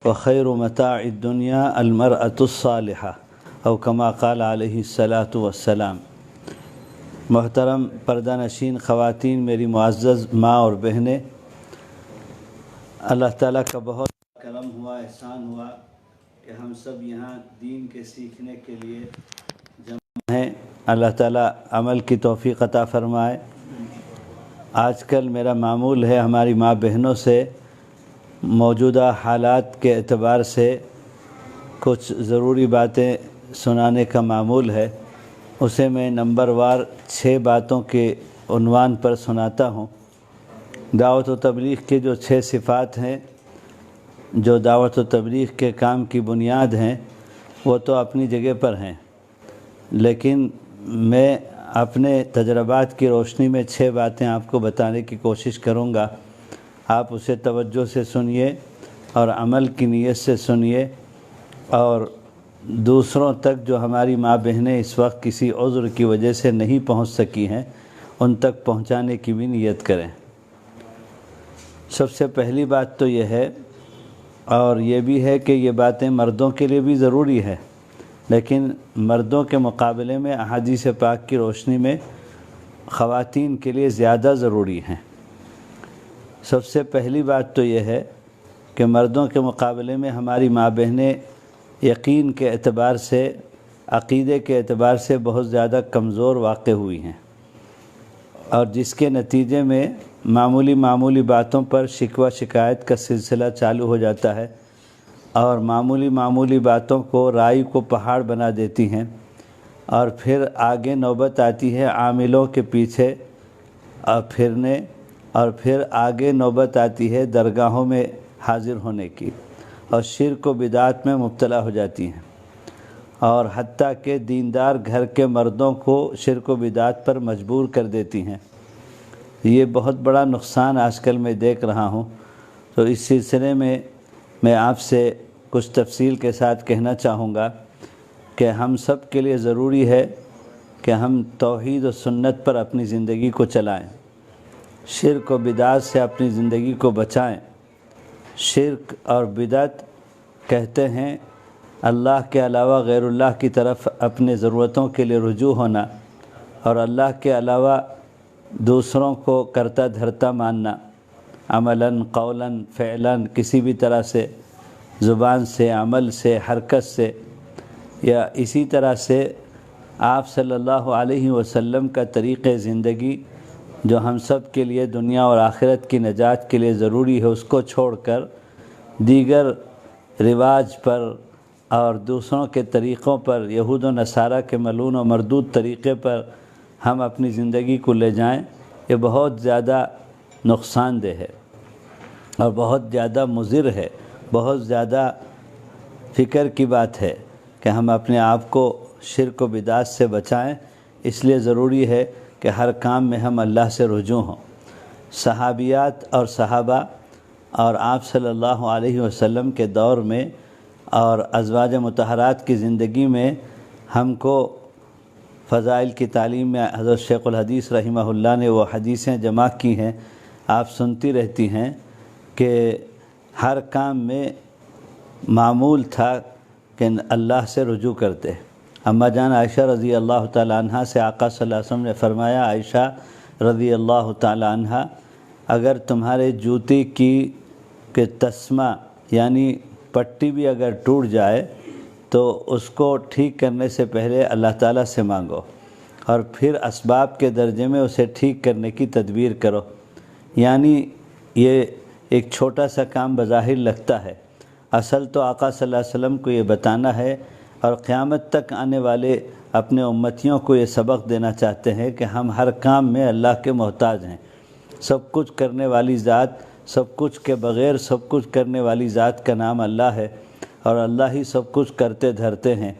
وخیر متاع الدنیا المرأة الصالحہ او کما قال علیہ الصلاۃ والسلام۔ محترم پردہ نشین خواتین، میری معزز ماں اور بہنیں، اللہ تعالیٰ کا بہت کرم ہوا، احسان ہوا کہ ہم سب یہاں دین کے سیکھنے کے لیے جمع ہیں۔ اللہ تعالیٰ عمل کی توفیق عطا فرمائے۔ آج کل میرا معمول ہے ہماری ماں بہنوں سے موجودہ حالات کے اعتبار سے کچھ ضروری باتیں سنانے کا معمول ہے۔ اسے میں نمبر وار 6 باتوں کے عنوان پر سناتا ہوں۔ دعوت و تبلیغ کے جو 6 صفات ہیں، جو دعوت و تبلیغ کے کام کی بنیاد ہیں، وہ تو اپنی جگہ پر ہیں، لیکن میں اپنے تجربات کی روشنی میں 6 باتیں آپ کو بتانے کی کوشش کروں گا۔ آپ اسے توجہ سے سنیے اور عمل کی نیت سے سنیے، اور دوسروں تک جو ہماری ماں بہنیں اس وقت کسی عذر کی وجہ سے نہیں پہنچ سکی ہیں، ان تک پہنچانے کی بھی نیت کریں۔ سب سے پہلی بات تو یہ ہے، اور یہ بھی ہے کہ یہ باتیں مردوں کے لیے بھی ضروری ہے، لیکن مردوں کے مقابلے میں احادیث پاک کی روشنی میں خواتین کے لیے زیادہ ضروری ہیں۔ سب سے پہلی بات تو یہ ہے کہ مردوں کے مقابلے میں ہماری ماں بہنیں یقین کے اعتبار سے، عقیدے کے اعتبار سے بہت زیادہ کمزور واقع ہوئی ہیں، اور جس کے نتیجے میں معمولی باتوں پر شکوہ شکایت کا سلسلہ چالو ہو جاتا ہے، اور معمولی باتوں کو رائی کو پہاڑ بنا دیتی ہیں، اور پھر آگے نوبت آتی ہے عاملوں کے پیچھے پھرنے، اور پھر آگے نوبت آتی ہے درگاہوں میں حاضر ہونے کی، اور شرک و بدعت میں مبتلا ہو جاتی ہیں، اور حتیٰ کہ دیندار گھر کے مردوں کو شرک و بدعت پر مجبور کر دیتی ہیں۔ یہ بہت بڑا نقصان آج کل میں دیکھ رہا ہوں۔ تو اس سلسلے میں آپ سے کچھ تفصیل کے ساتھ کہنا چاہوں گا کہ ہم سب کے لیے ضروری ہے کہ ہم توحید و سنت پر اپنی زندگی کو چلائیں، شرک و بدعت سے اپنی زندگی کو بچائیں۔ شرک اور بدعت کہتے ہیں اللہ کے علاوہ غیر اللہ کی طرف اپنے ضرورتوں کے لیے رجوع ہونا، اور اللہ کے علاوہ دوسروں کو کرتا دھرتا ماننا، عملاً قولاً فعلاً، کسی بھی طرح سے، زبان سے، عمل سے، حرکت سے، یا اسی طرح سے آپ صلی اللہ علیہ وسلم کا طریقِ زندگی جو ہم سب کے لیے دنیا اور آخرت کی نجات کے لیے ضروری ہے، اس کو چھوڑ کر دیگر رواج پر اور دوسروں کے طریقوں پر، یہود و نصارہ کے ملعون و مردود طریقے پر ہم اپنی زندگی کو لے جائیں، یہ بہت زیادہ نقصان دہ ہے، اور بہت زیادہ مضر ہے، بہت زیادہ فکر کی بات ہے کہ ہم اپنے آپ کو شرک و بدعت سے بچائیں۔ اس لیے ضروری ہے کہ ہر کام میں ہم اللہ سے رجوع ہوں۔ صحابیات اور صحابہ اور آپ صلی اللہ علیہ وسلم کے دور میں اور ازواج مطہرات کی زندگی میں ہم کو فضائل کی تعلیم میں حضرت شیخ الحدیث رحمہ اللہ نے وہ حدیثیں جمع کی ہیں، آپ سنتی رہتی ہیں کہ ہر کام میں معمول تھا کہ اللہ سے رجوع کرتے۔ اماں جان عائشہ رضی اللہ تعالی عنہ سے آقا صلی اللہ علیہ وسلم نے فرمایا، عائشہ رضی اللہ تعالی عنہ، اگر تمہارے جوتی کی تسمہ یعنی پٹی بھی اگر ٹوٹ جائے تو اس کو ٹھیک کرنے سے پہلے اللہ تعالیٰ سے مانگو، اور پھر اسباب کے درجے میں اسے ٹھیک کرنے کی تدبیر کرو۔ یعنی یہ ایک چھوٹا سا کام بظاہر لگتا ہے، اصل تو آقا صلی اللہ علیہ وسلم کو یہ بتانا ہے، اور قیامت تک آنے والے اپنے امتیوں کو یہ سبق دینا چاہتے ہیں کہ ہم ہر کام میں اللہ کے محتاج ہیں۔ سب کچھ کرنے والی ذات، سب کچھ کے بغیر سب کچھ کرنے والی ذات کا نام اللہ ہے، اور اللہ ہی سب کچھ کرتے دھرتے ہیں۔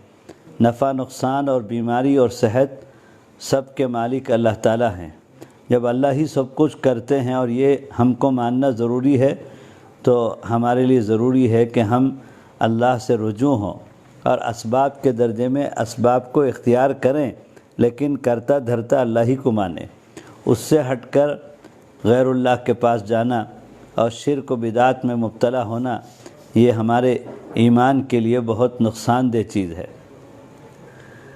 نفع نقصان اور بیماری اور صحت سب کے مالک اللہ تعالیٰ ہیں۔ جب اللہ ہی سب کچھ کرتے ہیں اور یہ ہم کو ماننا ضروری ہے، تو ہمارے لیے ضروری ہے کہ ہم اللہ سے رجوع ہوں، اور اسباب کے درجے میں اسباب کو اختیار کریں، لیکن کرتا دھرتا اللہ ہی کو مانیں۔ اس سے ہٹ کر غیر اللہ کے پاس جانا اور شرک و بدعت میں مبتلا ہونا، یہ ہمارے ایمان کے لیے بہت نقصان دہ چیز ہے۔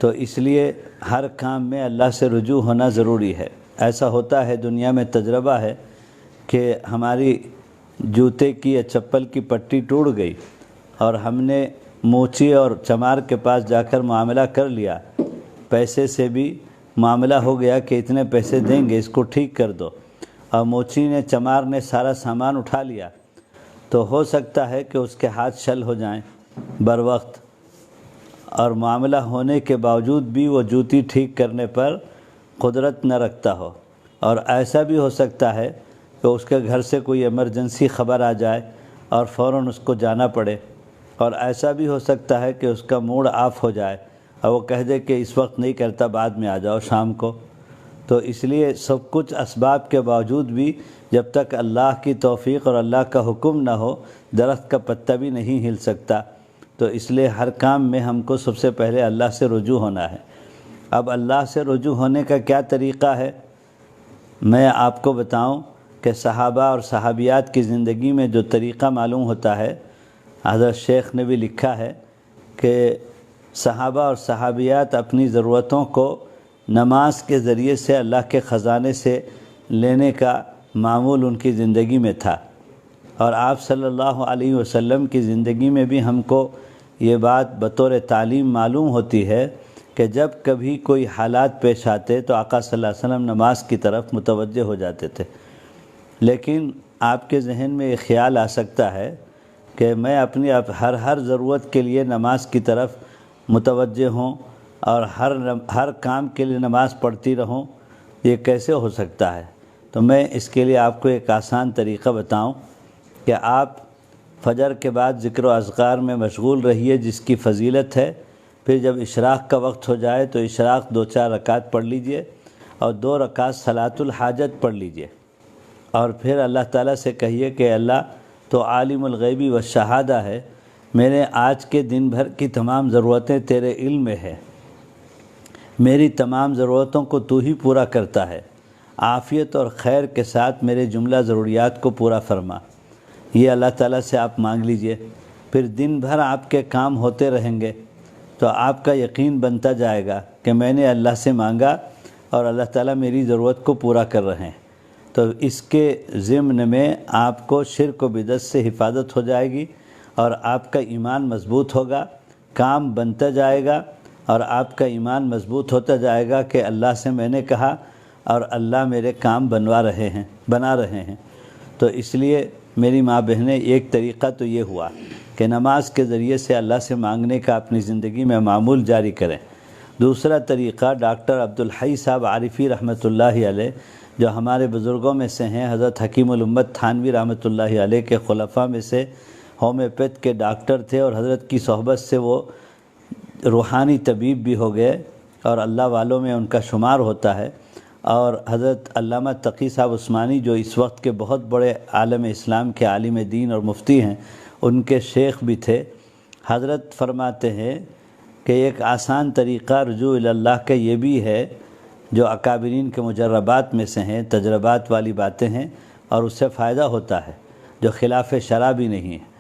تو اس لیے ہر کام میں اللہ سے رجوع ہونا ضروری ہے۔ ایسا ہوتا ہے، دنیا میں تجربہ ہے کہ ہماری جوتے کی یا چپل کی پٹی ٹوٹ گئی اور ہم نے موچی اور چمار کے پاس جا کر معاملہ کر لیا، پیسے سے بھی معاملہ ہو گیا کہ اتنے پیسے دیں گے، اس کو ٹھیک کر دو، اور موچی نے چمار نے سارا سامان اٹھا لیا، تو ہو سکتا ہے کہ اس کے ہاتھ شل ہو جائیں بر وقت، اور معاملہ ہونے کے باوجود بھی وہ جوتی ٹھیک کرنے پر قدرت نہ رکھتا ہو۔ اور ایسا بھی ہو سکتا ہے کہ اس کے گھر سے کوئی ایمرجنسی خبر آ جائے اور فوراً اس کو جانا پڑے، اور ایسا بھی ہو سکتا ہے کہ اس کا موڈ آف ہو جائے اور وہ کہہ دے کہ اس وقت نہیں کرتا، بعد میں آ جاؤ شام کو۔ تو اس لیے سب کچھ اسباب کے باوجود بھی جب تک اللہ کی توفیق اور اللہ کا حکم نہ ہو، درخت کا پتا بھی نہیں ہل سکتا۔ تو اس لیے ہر کام میں ہم کو سب سے پہلے اللہ سے رجوع ہونا ہے۔ اب اللہ سے رجوع ہونے کا کیا طریقہ ہے؟ میں آپ کو بتاؤں کہ صحابہ اور صحابیات کی زندگی میں جو طریقہ معلوم ہوتا ہے، حضرت شیخ نے بھی لکھا ہے کہ صحابہ اور صحابیات اپنی ضرورتوں کو نماز کے ذریعے سے اللہ کے خزانے سے لینے کا معمول ان کی زندگی میں تھا، اور آپ صلی اللہ علیہ وسلم کی زندگی میں بھی ہم کو یہ بات بطور تعلیم معلوم ہوتی ہے کہ جب کبھی کوئی حالات پیش آتے تو آقا صلی اللہ علیہ وسلم نماز کی طرف متوجہ ہو جاتے تھے۔ لیکن آپ کے ذہن میں یہ خیال آ سکتا ہے کہ میں اپنی ہر ضرورت کے لیے نماز کی طرف متوجہ ہوں اور ہر کام کے لیے نماز پڑھتی رہوں، یہ کیسے ہو سکتا ہے؟ تو میں اس کے لیے آپ کو ایک آسان طریقہ بتاؤں کہ آپ فجر کے بعد ذکر و اذکار میں مشغول رہیے، جس کی فضیلت ہے۔ پھر جب اشراق کا وقت ہو جائے تو اشراق 2-4 رکعت پڑھ لیجئے اور 2 رکعت صلاۃ الحاجت پڑھ لیجئے، اور پھر اللہ تعالیٰ سے کہیے کہ اللہ تو عالم الغیبی والشہادہ ہے، میرے آج کے دن بھر کی تمام ضرورتیں تیرے علم میں ہے، میری تمام ضرورتوں کو تو ہی پورا کرتا ہے، عافیت اور خیر کے ساتھ میرے جملہ ضروریات کو پورا فرما۔ یہ اللہ تعالیٰ سے آپ مانگ لیجئے۔ پھر دن بھر آپ کے کام ہوتے رہیں گے تو آپ کا یقین بنتا جائے گا کہ میں نے اللہ سے مانگا اور اللہ تعالیٰ میری ضرورت کو پورا کر رہے ہیں۔ تو اس کے ضمن میں آپ کو شرک و بدعت سے حفاظت ہو جائے گی اور آپ کا ایمان مضبوط ہوگا، کام بنتا جائے گا اور آپ کا ایمان مضبوط ہوتا جائے گا کہ اللہ سے میں نے کہا اور اللہ میرے کام بنا رہے ہیں۔ تو اس لیے میری ماں بہنیں، ایک طریقہ تو یہ ہوا کہ نماز کے ذریعے سے اللہ سے مانگنے کا اپنی زندگی میں معمول جاری کریں۔ دوسرا طریقہ ڈاکٹر عبدالحی صاحب عارفی رحمۃ اللہ علیہ، جو ہمارے بزرگوں میں سے ہیں، حضرت حکیم الامت تھانوی رحمۃ اللہ علیہ کے خلفاء میں سے ہومیوپیتھ کے ڈاکٹر تھے، اور حضرت کی صحبت سے وہ روحانی طبیب بھی ہو گئے اور اللہ والوں میں ان کا شمار ہوتا ہے۔ اور حضرت علامہ تقی صاحب عثمانی، جو اس وقت کے بہت بڑے عالم اسلام کے عالم دین اور مفتی ہیں، ان کے شیخ بھی تھے۔ حضرت فرماتے ہیں کہ ایک آسان طریقہ رجوع اللہ کا یہ بھی ہے، جو اکابرین کے مجربات میں سے ہیں، تجربات والی باتیں ہیں اور اس سے فائدہ ہوتا ہے، جو خلاف شرع بھی نہیں ہے۔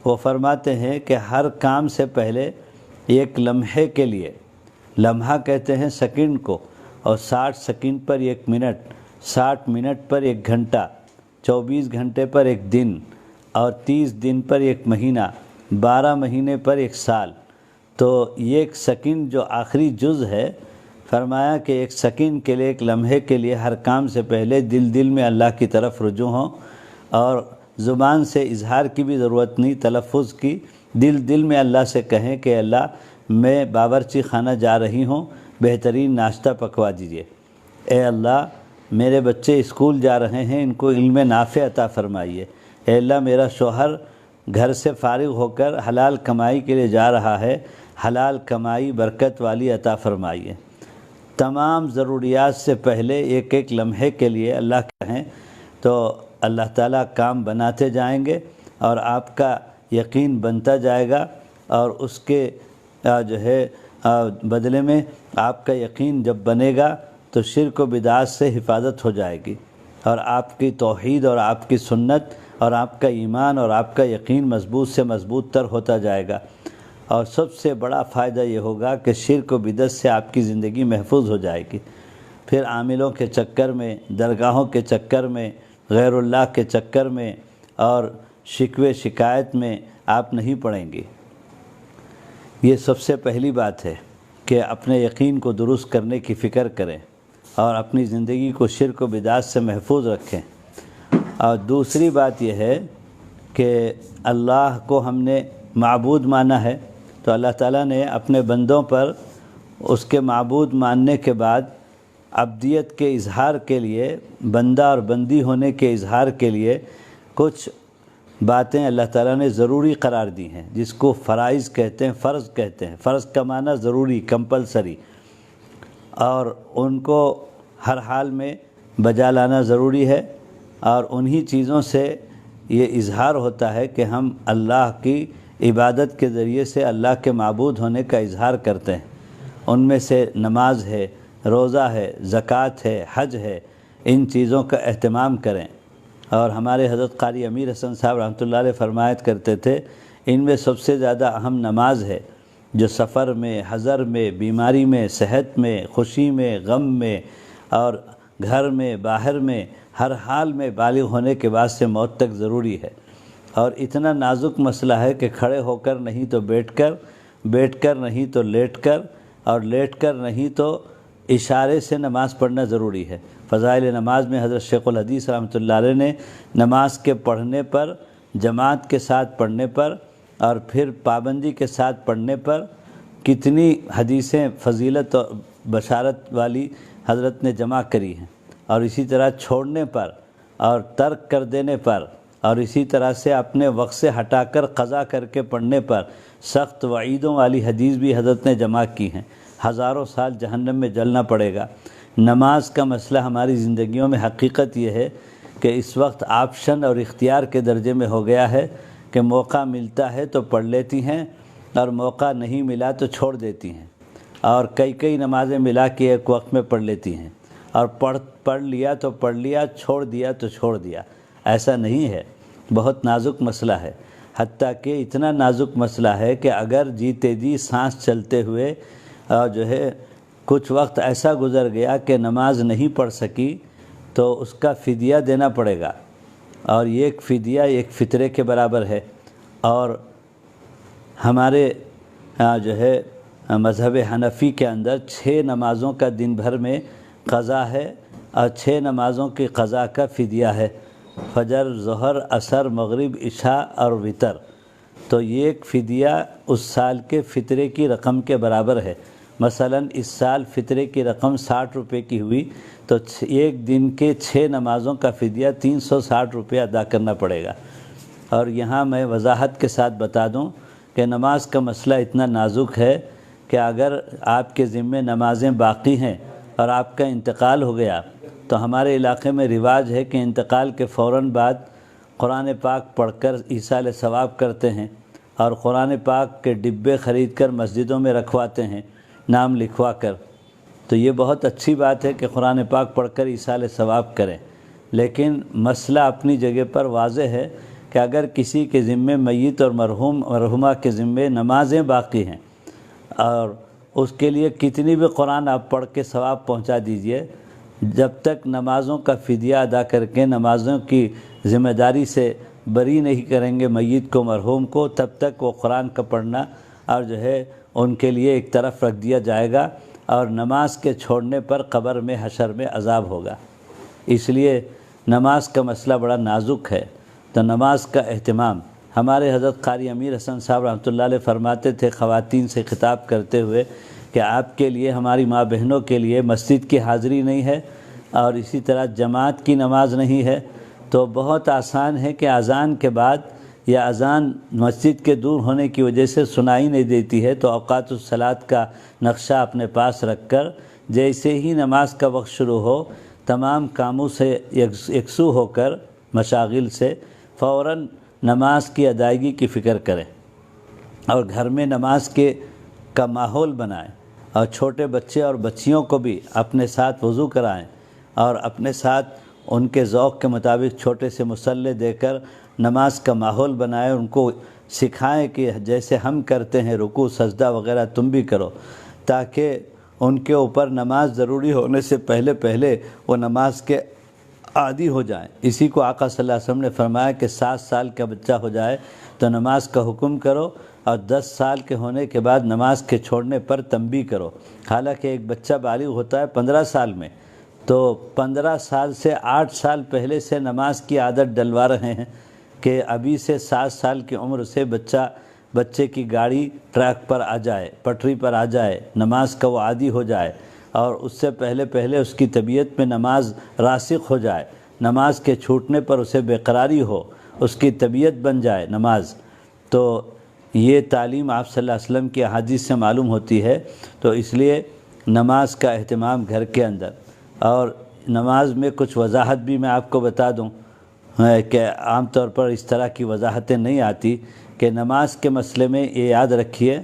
وہ فرماتے ہیں کہ ہر کام سے پہلے ایک لمحے کے لیے، لمحہ کہتے ہیں سیکنڈ کو، اور 60 سیکنڈ پر 1 منٹ، 60 منٹ پر 1 گھنٹہ، 24 گھنٹے پر 1 دن، اور 30 دن پر 1 مہینہ، 12 مہینے پر 1 سال۔ تو یہ 1 سیکنڈ جو آخری جز ہے، فرمایا کہ 1 سیکنڈ کے لیے، 1 لمحے کے لیے ہر کام سے پہلے دل میں اللہ کی طرف رجوع ہوں، اور زبان سے اظہار کی بھی ضرورت نہیں، تلفظ کی، دل میں اللہ سے کہیں کہ اللہ میں باورچی خانہ جا رہی ہوں، بہترین ناشتہ پکوا دیجئے۔ اے اللہ میرے بچے اسکول جا رہے ہیں، ان کو علم نافع عطا فرمائیے۔ اے اللہ میرا شوہر گھر سے فارغ ہو کر حلال کمائی کے لیے جا رہا ہے، حلال کمائی برکت والی عطا فرمائیے۔ تمام ضروریات سے پہلے ایک لمحے کے لیے اللہ کہیں تو اللہ تعالیٰ کام بناتے جائیں گے اور آپ کا یقین بنتا جائے گا، اور اس کے بدلے میں آپ کا یقین جب بنے گا تو شرک و بدعات سے حفاظت ہو جائے گی، اور آپ کی توحید اور آپ کی سنت اور آپ کا ایمان اور آپ کا یقین مضبوط سے مضبوط تر ہوتا جائے گا، اور سب سے بڑا فائدہ یہ ہوگا کہ شرک و بدعت سے آپ کی زندگی محفوظ ہو جائے گی۔ پھر عاملوں کے چکر میں، درگاہوں کے چکر میں، غیر اللہ کے چکر میں اور شکوے شکایت میں آپ نہیں پڑیں گے۔ یہ سب سے پہلی بات ہے کہ اپنے یقین کو درست کرنے کی فکر کریں اور اپنی زندگی کو شرک و بدعت سے محفوظ رکھیں۔ اور دوسری بات یہ ہے کہ اللہ کو ہم نے معبود مانا ہے، تو اللہ تعالیٰ نے اپنے بندوں پر اس کے معبود ماننے کے بعد عبدیت کے اظہار کے لیے، بندہ اور بندی ہونے کے اظہار کے لیے کچھ باتیں اللہ تعالیٰ نے ضروری قرار دی ہیں، جس کو فرائض کہتے ہیں، فرض کہتے ہیں۔ فرض کا معنی ضروری، کمپلسری، اور ان کو ہر حال میں بجا لانا ضروری ہے، اور انہی چیزوں سے یہ اظہار ہوتا ہے کہ ہم اللہ کی عبادت کے ذریعے سے اللہ کے معبود ہونے کا اظہار کرتے ہیں۔ ان میں سے نماز ہے، روزہ ہے، زکوٰۃ ہے، حج ہے، ان چیزوں کا اہتمام کریں۔ اور ہمارے حضرت قاری امیر حسن صاحب رحمۃ اللہ علیہ فرمایت کرتے تھے، ان میں سب سے زیادہ اہم نماز ہے، جو سفر میں، حضر میں، بیماری میں، صحت میں، خوشی میں، غم میں، اور گھر میں، باہر میں، ہر حال میں بالغ ہونے کے بعد سے موت تک ضروری ہے۔ اور اتنا نازک مسئلہ ہے کہ کھڑے ہو کر نہیں تو بیٹھ کر، بیٹھ کر نہیں تو لیٹ کر، اور لیٹ کر نہیں تو اشارے سے نماز پڑھنا ضروری ہے۔ فضائل نماز میں حضرت شیخ الحدیث رحمۃ اللہ علیہ نے نماز کے پڑھنے پر، جماعت کے ساتھ پڑھنے پر اور پھر پابندی کے ساتھ پڑھنے پر کتنی حدیثیں فضیلت اور بشارت والی حضرت نے جمع کری ہیں، اور اسی طرح چھوڑنے پر اور ترک کر دینے پر، اور اسی طرح سے اپنے وقت سے ہٹا کر قضا کر کے پڑھنے پر سخت وعیدوں والی حدیث بھی حضرت نے جمع کی ہیں۔ ہزاروں سال جہنم میں جلنا پڑے گا۔ نماز کا مسئلہ ہماری زندگیوں میں حقیقت یہ ہے کہ اس وقت آپشن اور اختیار کے درجے میں ہو گیا ہے کہ موقع ملتا ہے تو پڑھ لیتی ہیں، اور موقع نہیں ملا تو چھوڑ دیتی ہیں، اور کئی نمازیں ملا کے ایک وقت میں پڑھ لیتی ہیں، اور پڑھ لیا تو پڑھ لیا، چھوڑ دیا تو چھوڑ دیا۔ ایسا نہیں ہے، بہت نازک مسئلہ ہے، حتیٰ کہ اتنا نازک مسئلہ ہے کہ اگر جیتے جی سانس چلتے ہوئے جو ہے کچھ وقت ایسا گزر گیا کہ نماز نہیں پڑھ سکی تو اس کا فدیہ دینا پڑے گا، اور یہ ایک فدیہ ایک فطرے کے برابر ہے۔ اور ہمارے جو ہے مذہب حنفی کے اندر 6 نمازوں کا دن بھر میں قضا ہے، اور 6 نمازوں کی قضا کا فدیہ ہے، فجر، ظہر، عصر، مغرب، عشاء اور وتر۔ تو یہ ایک فدیہ اس سال کے فطرے کی رقم کے برابر ہے۔ مثلا اس سال فطرے کی رقم 60 روپے کی ہوئی تو ایک دن کے 6 نمازوں کا فدیہ 360 روپے ادا کرنا پڑے گا۔ اور یہاں میں وضاحت کے ساتھ بتا دوں کہ نماز کا مسئلہ اتنا نازک ہے کہ اگر آپ کے ذمے نمازیں باقی ہیں اور آپ کا انتقال ہو گیا تو ہمارے علاقے میں رواج ہے کہ انتقال کے فوراً بعد قرآن پاک پڑھ کر ایصال ثواب کرتے ہیں، اور قرآن پاک کے ڈبے خرید کر مسجدوں میں رکھواتے ہیں نام لکھوا کر۔ تو یہ بہت اچھی بات ہے کہ قرآن پاک پڑھ کر ایصال ثواب کریں، لیکن مسئلہ اپنی جگہ پر واضح ہے کہ اگر کسی کے ذمے میت اور مرحومہ کے ذمے نمازیں باقی ہیں، اور اس کے لیے کتنی بھی قرآن آپ پڑھ کے ثواب پہنچا دیجئے، جب تک نمازوں کا فدیہ ادا کر کے نمازوں کی ذمہ داری سے بری نہیں کریں گے میت کو، مرحوم کو، تب تک وہ قرآن کا پڑھنا اور جو ہے ان کے لیے ایک طرف رکھ دیا جائے گا، اور نماز کے چھوڑنے پر قبر میں، حشر میں عذاب ہوگا۔ اس لیے نماز کا مسئلہ بڑا نازک ہے، تو نماز کا اہتمام۔ ہمارے حضرت قاری امیر حسن صاحب رحمۃ اللہ علیہ فرماتے تھے خواتین سے خطاب کرتے ہوئے کہ آپ کے لیے، ہماری ماں بہنوں کے لیے مسجد کی حاضری نہیں ہے، اور اسی طرح جماعت کی نماز نہیں ہے، تو بہت آسان ہے کہ اذان کے بعد یا اذان مسجد کے دور ہونے کی وجہ سے سنائی نہیں دیتی ہے، تو اوقات الصلاۃ کا نقشہ اپنے پاس رکھ کر جیسے ہی نماز کا وقت شروع ہو تمام کاموں سے یکسو ہو کر، مشاغل سے فوراً نماز کی ادائیگی کی فکر کریں، اور گھر میں نماز کا ماحول بنائیں، اور چھوٹے بچے اور بچیوں کو بھی اپنے ساتھ وضو کرائیں، اور اپنے ساتھ ان کے ذوق کے مطابق چھوٹے سے مصلے دے کر نماز کا ماحول بنائیں، ان کو سکھائیں کہ جیسے ہم کرتے ہیں رکوع سجدہ وغیرہ تم بھی کرو، تاکہ ان کے اوپر نماز ضروری ہونے سے پہلے وہ نماز کے عادی ہو جائیں۔ اسی کو آقا صلی اللہ علیہ وسلم نے فرمایا کہ 7 سال کا بچہ ہو جائے تو نماز کا حکم کرو، اور 10 سال کے ہونے کے بعد نماز کے چھوڑنے پر تنبیہ کرو۔ حالانکہ ایک بچہ بالغ ہوتا ہے 15 سال میں، تو 15 سال سے 8 سال پہلے سے نماز کی عادت ڈلوا رہے ہیں کہ ابھی سے 7 سال کی عمر سے بچے کی گاڑی ٹریک پر آ جائے، پٹری پر آ جائے، نماز کا وہ عادی ہو جائے، اور اس سے پہلے اس کی طبیعت میں نماز راسخ ہو جائے، نماز کے چھوٹنے پر اسے بےقراری ہو، اس کی طبیعت بن جائے نماز۔ تو یہ تعلیم آپ صلی اللہ علیہ وسلم کی احادیث سے معلوم ہوتی ہے۔ تو اس لیے نماز کا اہتمام گھر کے اندر، اور نماز میں کچھ وضاحت بھی میں آپ کو بتا دوں کہ عام طور پر اس طرح کی وضاحتیں نہیں آتی، کہ نماز کے مسئلے میں یہ یاد رکھیے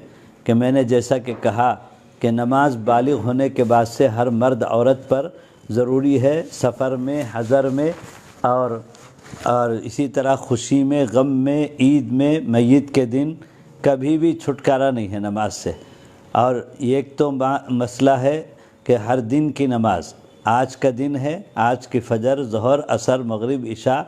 کہ میں نے جیسا کہ کہا کہ نماز بالغ ہونے کے بعد سے ہر مرد عورت پر ضروری ہے، سفر میں، حضر میں، اور اسی طرح خوشی میں، غم میں، عید میں، میت کے دن کبھی بھی چھٹکارا نہیں ہے نماز سے۔ اور ایک تو مسئلہ ہے کہ ہر دن کی نماز، آج کا دن ہے، آج کی فجر، ظہر، عصر، مغرب، عشاء،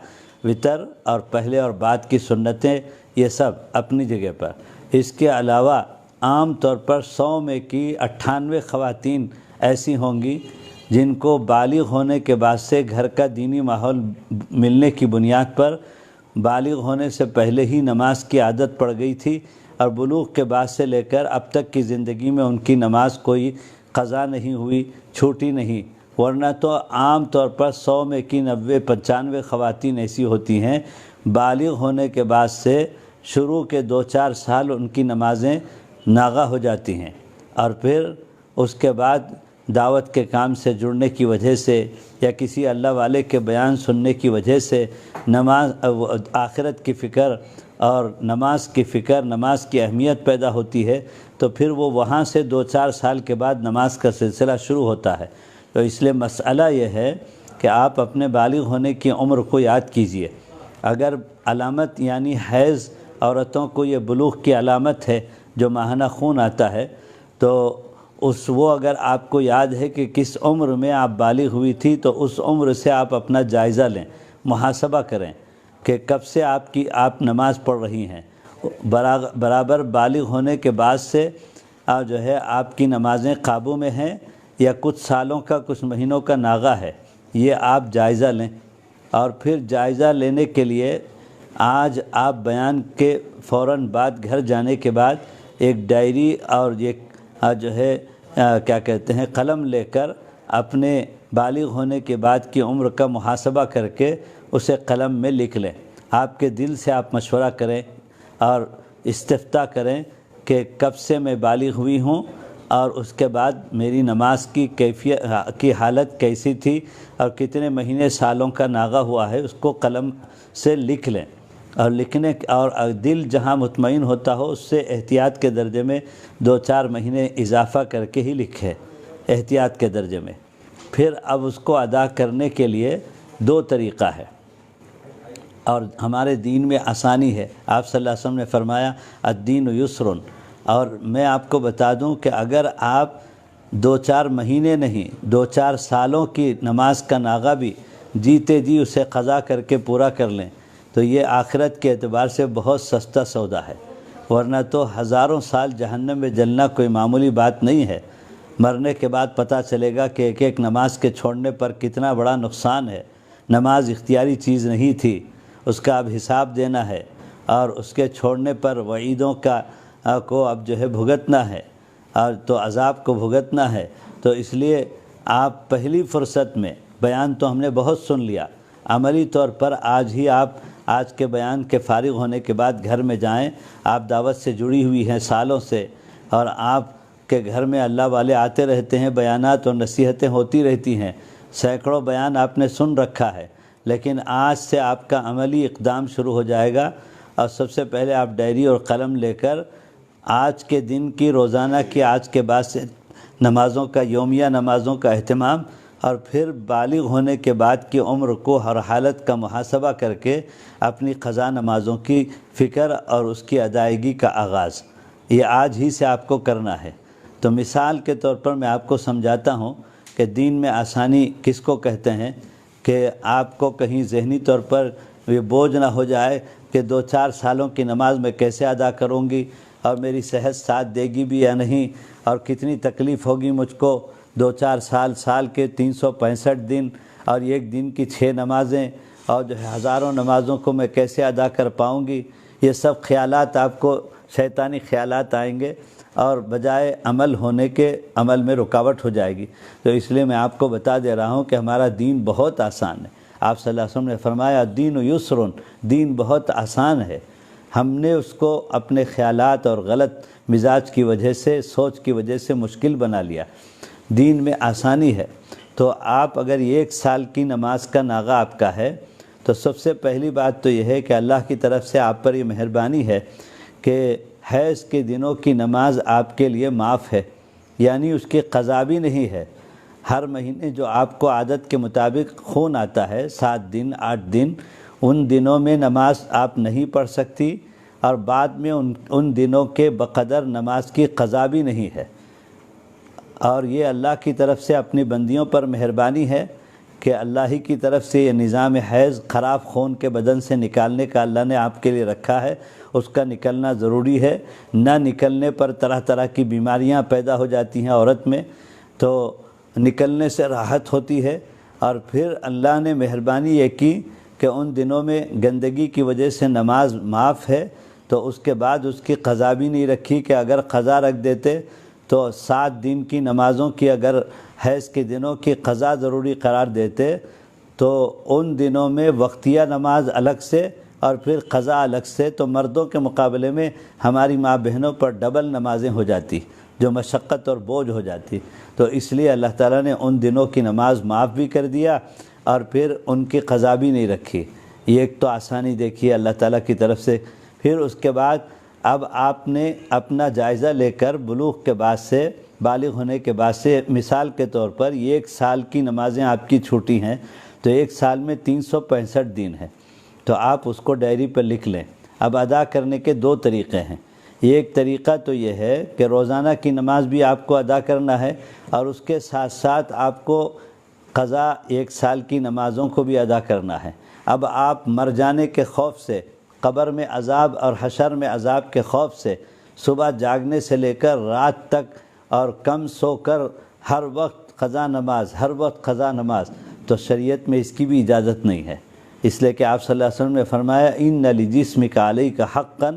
وتر اور پہلے اور بعد کی سنتیں، یہ سب اپنی جگہ پر۔ اس کے علاوہ عام طور پر 100 میں کی 98 خواتین ایسی ہوں گی جن کو بالغ ہونے کے بعد سے گھر کا دینی ماحول ملنے کی بنیاد پر بالغ ہونے سے پہلے ہی نماز کی عادت پڑ گئی تھی، اور بلوغ کے بعد سے لے کر اب تک کی زندگی میں ان کی نماز کوئی قضا نہیں ہوئی، چھوٹی نہیں۔ ورنہ تو عام طور پر 100 میں کی 90 95 خواتین ایسی ہوتی ہیں بالغ ہونے کے بعد سے شروع کے 2-4 سال ان کی نمازیں ناغہ ہو جاتی ہیں، اور پھر اس کے بعد دعوت کے کام سے جڑنے کی وجہ سے یا کسی اللہ والے کے بیان سننے کی وجہ سے نماز، آخرت کی فکر اور نماز کی فکر، نماز کی اہمیت پیدا ہوتی ہے، تو پھر وہ وہاں سے 2-4 سال کے بعد نماز کا سلسلہ شروع ہوتا ہے۔ تو اس لیے مسئلہ یہ ہے کہ آپ اپنے بالغ ہونے کی عمر کو یاد کیجئے۔ اگر علامت یعنی حیض، عورتوں کو یہ بلوغ کی علامت ہے جو ماہانہ خون آتا ہے، تو وہ اگر آپ کو یاد ہے کہ کس عمر میں آپ بالغ ہوئی تھی، تو اس عمر سے آپ اپنا جائزہ لیں، محاسبہ کریں کہ کب سے آپ نماز پڑھ رہی ہیں۔ برابر بالغ ہونے کے بعد سے جو ہے آپ کی نمازیں قابو میں ہیں، یا کچھ سالوں کا، کچھ مہینوں کا ناغہ ہے، یہ آپ جائزہ لیں۔ اور پھر جائزہ لینے کے لیے آج آپ بیان کے فوراً بعد گھر جانے کے بعد ایک ڈائری اور ایک جو ہے کیا کہتے ہیں قلم لے کر اپنے بالغ ہونے کے بعد کی عمر کا محاسبہ کر کے اسے قلم میں لکھ لیں۔ آپ کے دل سے آپ مشورہ کریں اور استفتاء کریں کہ کب سے میں بالغ ہوئی ہوں، اور اس کے بعد میری نماز کی کیفیت کی حالت کیسی تھی، اور کتنے مہینے سالوں کا ناغہ ہوا ہے، اس کو قلم سے لکھ لیں۔ اور لکھنے اور دل جہاں مطمئن ہوتا ہو اس سے احتیاط کے درجے میں 2-4 مہینے اضافہ کر کے ہی لکھے، احتیاط کے درجے میں۔ پھر اب اس کو ادا کرنے کے لیے 2 طریقہ ہے، اور ہمارے دین میں آسانی ہے۔ آپ صلی اللہ علیہ وسلم نے فرمایا الدین یسر، اور میں آپ کو بتا دوں کہ اگر آپ 2-4 مہینے نہیں 2-4 سالوں کی نماز کا ناغہ بھی جیتے جی اسے قضا کر کے پورا کر لیں، تو یہ آخرت کے اعتبار سے بہت سستا سودا ہے۔ ورنہ تو ہزاروں سال جہنم میں جلنا کوئی معمولی بات نہیں ہے۔ مرنے کے بعد پتہ چلے گا کہ ایک نماز کے چھوڑنے پر کتنا بڑا نقصان ہے۔ نماز اختیاری چیز نہیں تھی، اس کا اب حساب دینا ہے، اور اس کے چھوڑنے پر وعیدوں کو اب جو ہے بھگتنا ہے، اور تو عذاب کو بھگتنا ہے۔ تو اس لیے آپ پہلی فرصت میں، بیان تو ہم نے بہت سن لیا، عملی طور پر آج کے بیان کے فارغ ہونے کے بعد گھر میں جائیں۔ آپ دعوت سے جڑی ہوئی ہیں سالوں سے، اور آپ کے گھر میں اللہ والے آتے رہتے ہیں، بیانات اور نصیحتیں ہوتی رہتی ہیں، سینکڑوں بیان آپ نے سن رکھا ہے، لیکن آج سے آپ کا عملی اقدام شروع ہو جائے گا۔ اور سب سے پہلے آپ ڈائری اور قلم لے کر آج کے دن کی، روزانہ کی، آج کے بعد سے نمازوں کا، یومیہ نمازوں کا اہتمام اور پھر بالغ ہونے کے بعد کی عمر کو ہر حالت کا محاسبہ کر کے اپنی قضا نمازوں کی فکر اور اس کی ادائیگی کا آغاز یہ آج ہی سے آپ کو کرنا ہے۔ تو مثال کے طور پر میں آپ کو سمجھاتا ہوں کہ دین میں آسانی کس کو کہتے ہیں، کہ آپ کو کہیں ذہنی طور پر یہ بوجھ نہ ہو جائے کہ 2-4 سالوں کی نماز میں کیسے ادا کروں گی، اور میری صحت ساتھ دے گی بھی یا نہیں، اور کتنی تکلیف ہوگی مجھ کو 2-4 سال کے 365 دن اور ایک دن کی 6 نمازیں، اور جو ہے ہزاروں نمازوں کو میں کیسے ادا کر پاؤں گی۔ یہ سب خیالات آپ کو شیطانی خیالات آئیں گے اور بجائے عمل ہونے کے عمل میں رکاوٹ ہو جائے گی۔ تو اس لیے میں آپ کو بتا دے رہا ہوں کہ ہمارا دین بہت آسان ہے۔ آپ صلی اللہ علیہ وسلم نے فرمایا دین یسر، دین بہت آسان ہے۔ ہم نے اس کو اپنے خیالات اور غلط مزاج کی وجہ سے، سوچ کی وجہ سے مشکل بنا لیا۔ دین میں آسانی ہے۔ تو آپ اگر 1 سال کی نماز کا ناغہ آپ کا ہے تو سب سے پہلی بات تو یہ ہے کہ اللہ کی طرف سے آپ پر یہ مہربانی ہے کہ حیض کے دنوں کی نماز آپ کے لیے معاف ہے، یعنی اس کی قضا بھی نہیں ہے۔ ہر مہینے جو آپ کو عادت کے مطابق خون آتا ہے 7 دن 8 دن، ان دنوں میں نماز آپ نہیں پڑھ سکتی، اور بعد میں ان دنوں کے بقدر نماز کی قضا بھی نہیں ہے۔ اور یہ اللہ کی طرف سے اپنی بندیوں پر مہربانی ہے کہ اللہ ہی کی طرف سے یہ نظام حیض خراب خون کے بدن سے نکالنے کا اللہ نے آپ کے لیے رکھا ہے، اس کا نکلنا ضروری ہے۔ نہ نکلنے پر طرح طرح کی بیماریاں پیدا ہو جاتی ہیں عورت میں، تو نکلنے سے راحت ہوتی ہے۔ اور پھر اللہ نے مہربانی یہ کی کہ ان دنوں میں گندگی کی وجہ سے نماز معاف ہے، تو اس کے بعد اس کی قضا بھی نہیں رکھی کہ اگر قضا رکھ دیتے تو 7 دن کی نمازوں کی اگر حیض کے دنوں کی قضا ضروری قرار دیتے تو ان دنوں میں وقتیہ نماز الگ سے اور پھر قضا الگ سے، تو مردوں کے مقابلے میں ہماری ماں بہنوں پر ڈبل نمازیں ہو جاتی، جو مشقت اور بوجھ ہو جاتی۔ تو اس لیے اللہ تعالیٰ نے ان دنوں کی نماز معاف بھی کر دیا اور پھر ان کی قضا بھی نہیں رکھی۔ یہ ایک تو آسانی دیکھیے اللہ تعالیٰ کی طرف سے۔ پھر اس کے بعد اب آپ نے اپنا جائزہ لے کر بلوغ کے بعد سے، بالغ ہونے کے بعد سے، مثال کے طور پر 1 سال کی نمازیں آپ کی چھوٹی ہیں، تو 1 سال میں 365 دن ہیں، تو آپ اس کو ڈائری پر لکھ لیں۔ اب ادا کرنے کے 2 طریقے ہیں۔ ایک طریقہ تو یہ ہے کہ روزانہ کی نماز بھی آپ کو ادا کرنا ہے، اور اس کے ساتھ ساتھ آپ کو قضا 1 سال کی نمازوں کو بھی ادا کرنا ہے۔ اب آپ مر جانے کے خوف سے، قبر میں عذاب اور حشر میں عذاب کے خوف سے، صبح جاگنے سے لے کر رات تک اور کم سو کر ہر وقت قضا نماز، ہر وقت قضا نماز، تو شریعت میں اس کی بھی اجازت نہیں ہے۔ اس لیے کہ آپ صلی اللہ علیہ وسلم نے فرمایا ان لجسمک علیک حقا،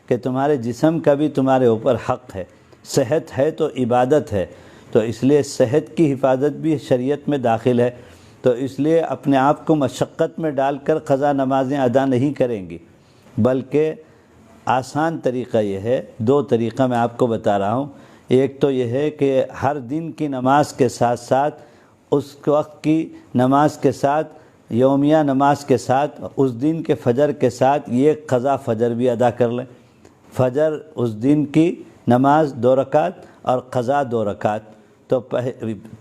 کہ تمہارے جسم کا بھی تمہارے اوپر حق ہے۔ صحت ہے تو عبادت ہے، تو اس لیے صحت کی حفاظت بھی شریعت میں داخل ہے۔ تو اس لیے اپنے آپ کو مشقت میں ڈال کر قضا نمازیں ادا نہیں کریں گی، بلکہ آسان طریقہ یہ ہے۔ 2 طریقہ میں آپ کو بتا رہا ہوں۔ ایک تو یہ ہے کہ ہر دن کی نماز کے ساتھ ساتھ، اس وقت کی نماز کے ساتھ، یومیہ نماز کے ساتھ، اس دن کے فجر کے ساتھ ایک قضا فجر بھی ادا کر لیں۔ فجر اس دن کی نماز 2 رکعت اور قضا 2 رکعت، تو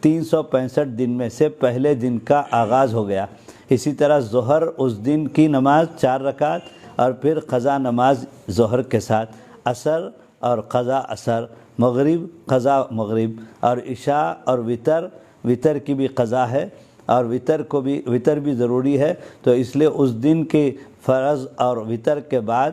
365 دن میں سے پہلے دن کا آغاز ہو گیا۔ اسی طرح ظہر اس دن کی نماز 4 رکعت اور پھر قضا نماز ظہر کے ساتھ، عصر اور قضا عصر، مغرب قضا مغرب، اور عشاء اور وتر کی بھی قضا ہے، اور وتر بھی ضروری ہے۔ تو اس لیے اس دن کی فرض اور وتر کے بعد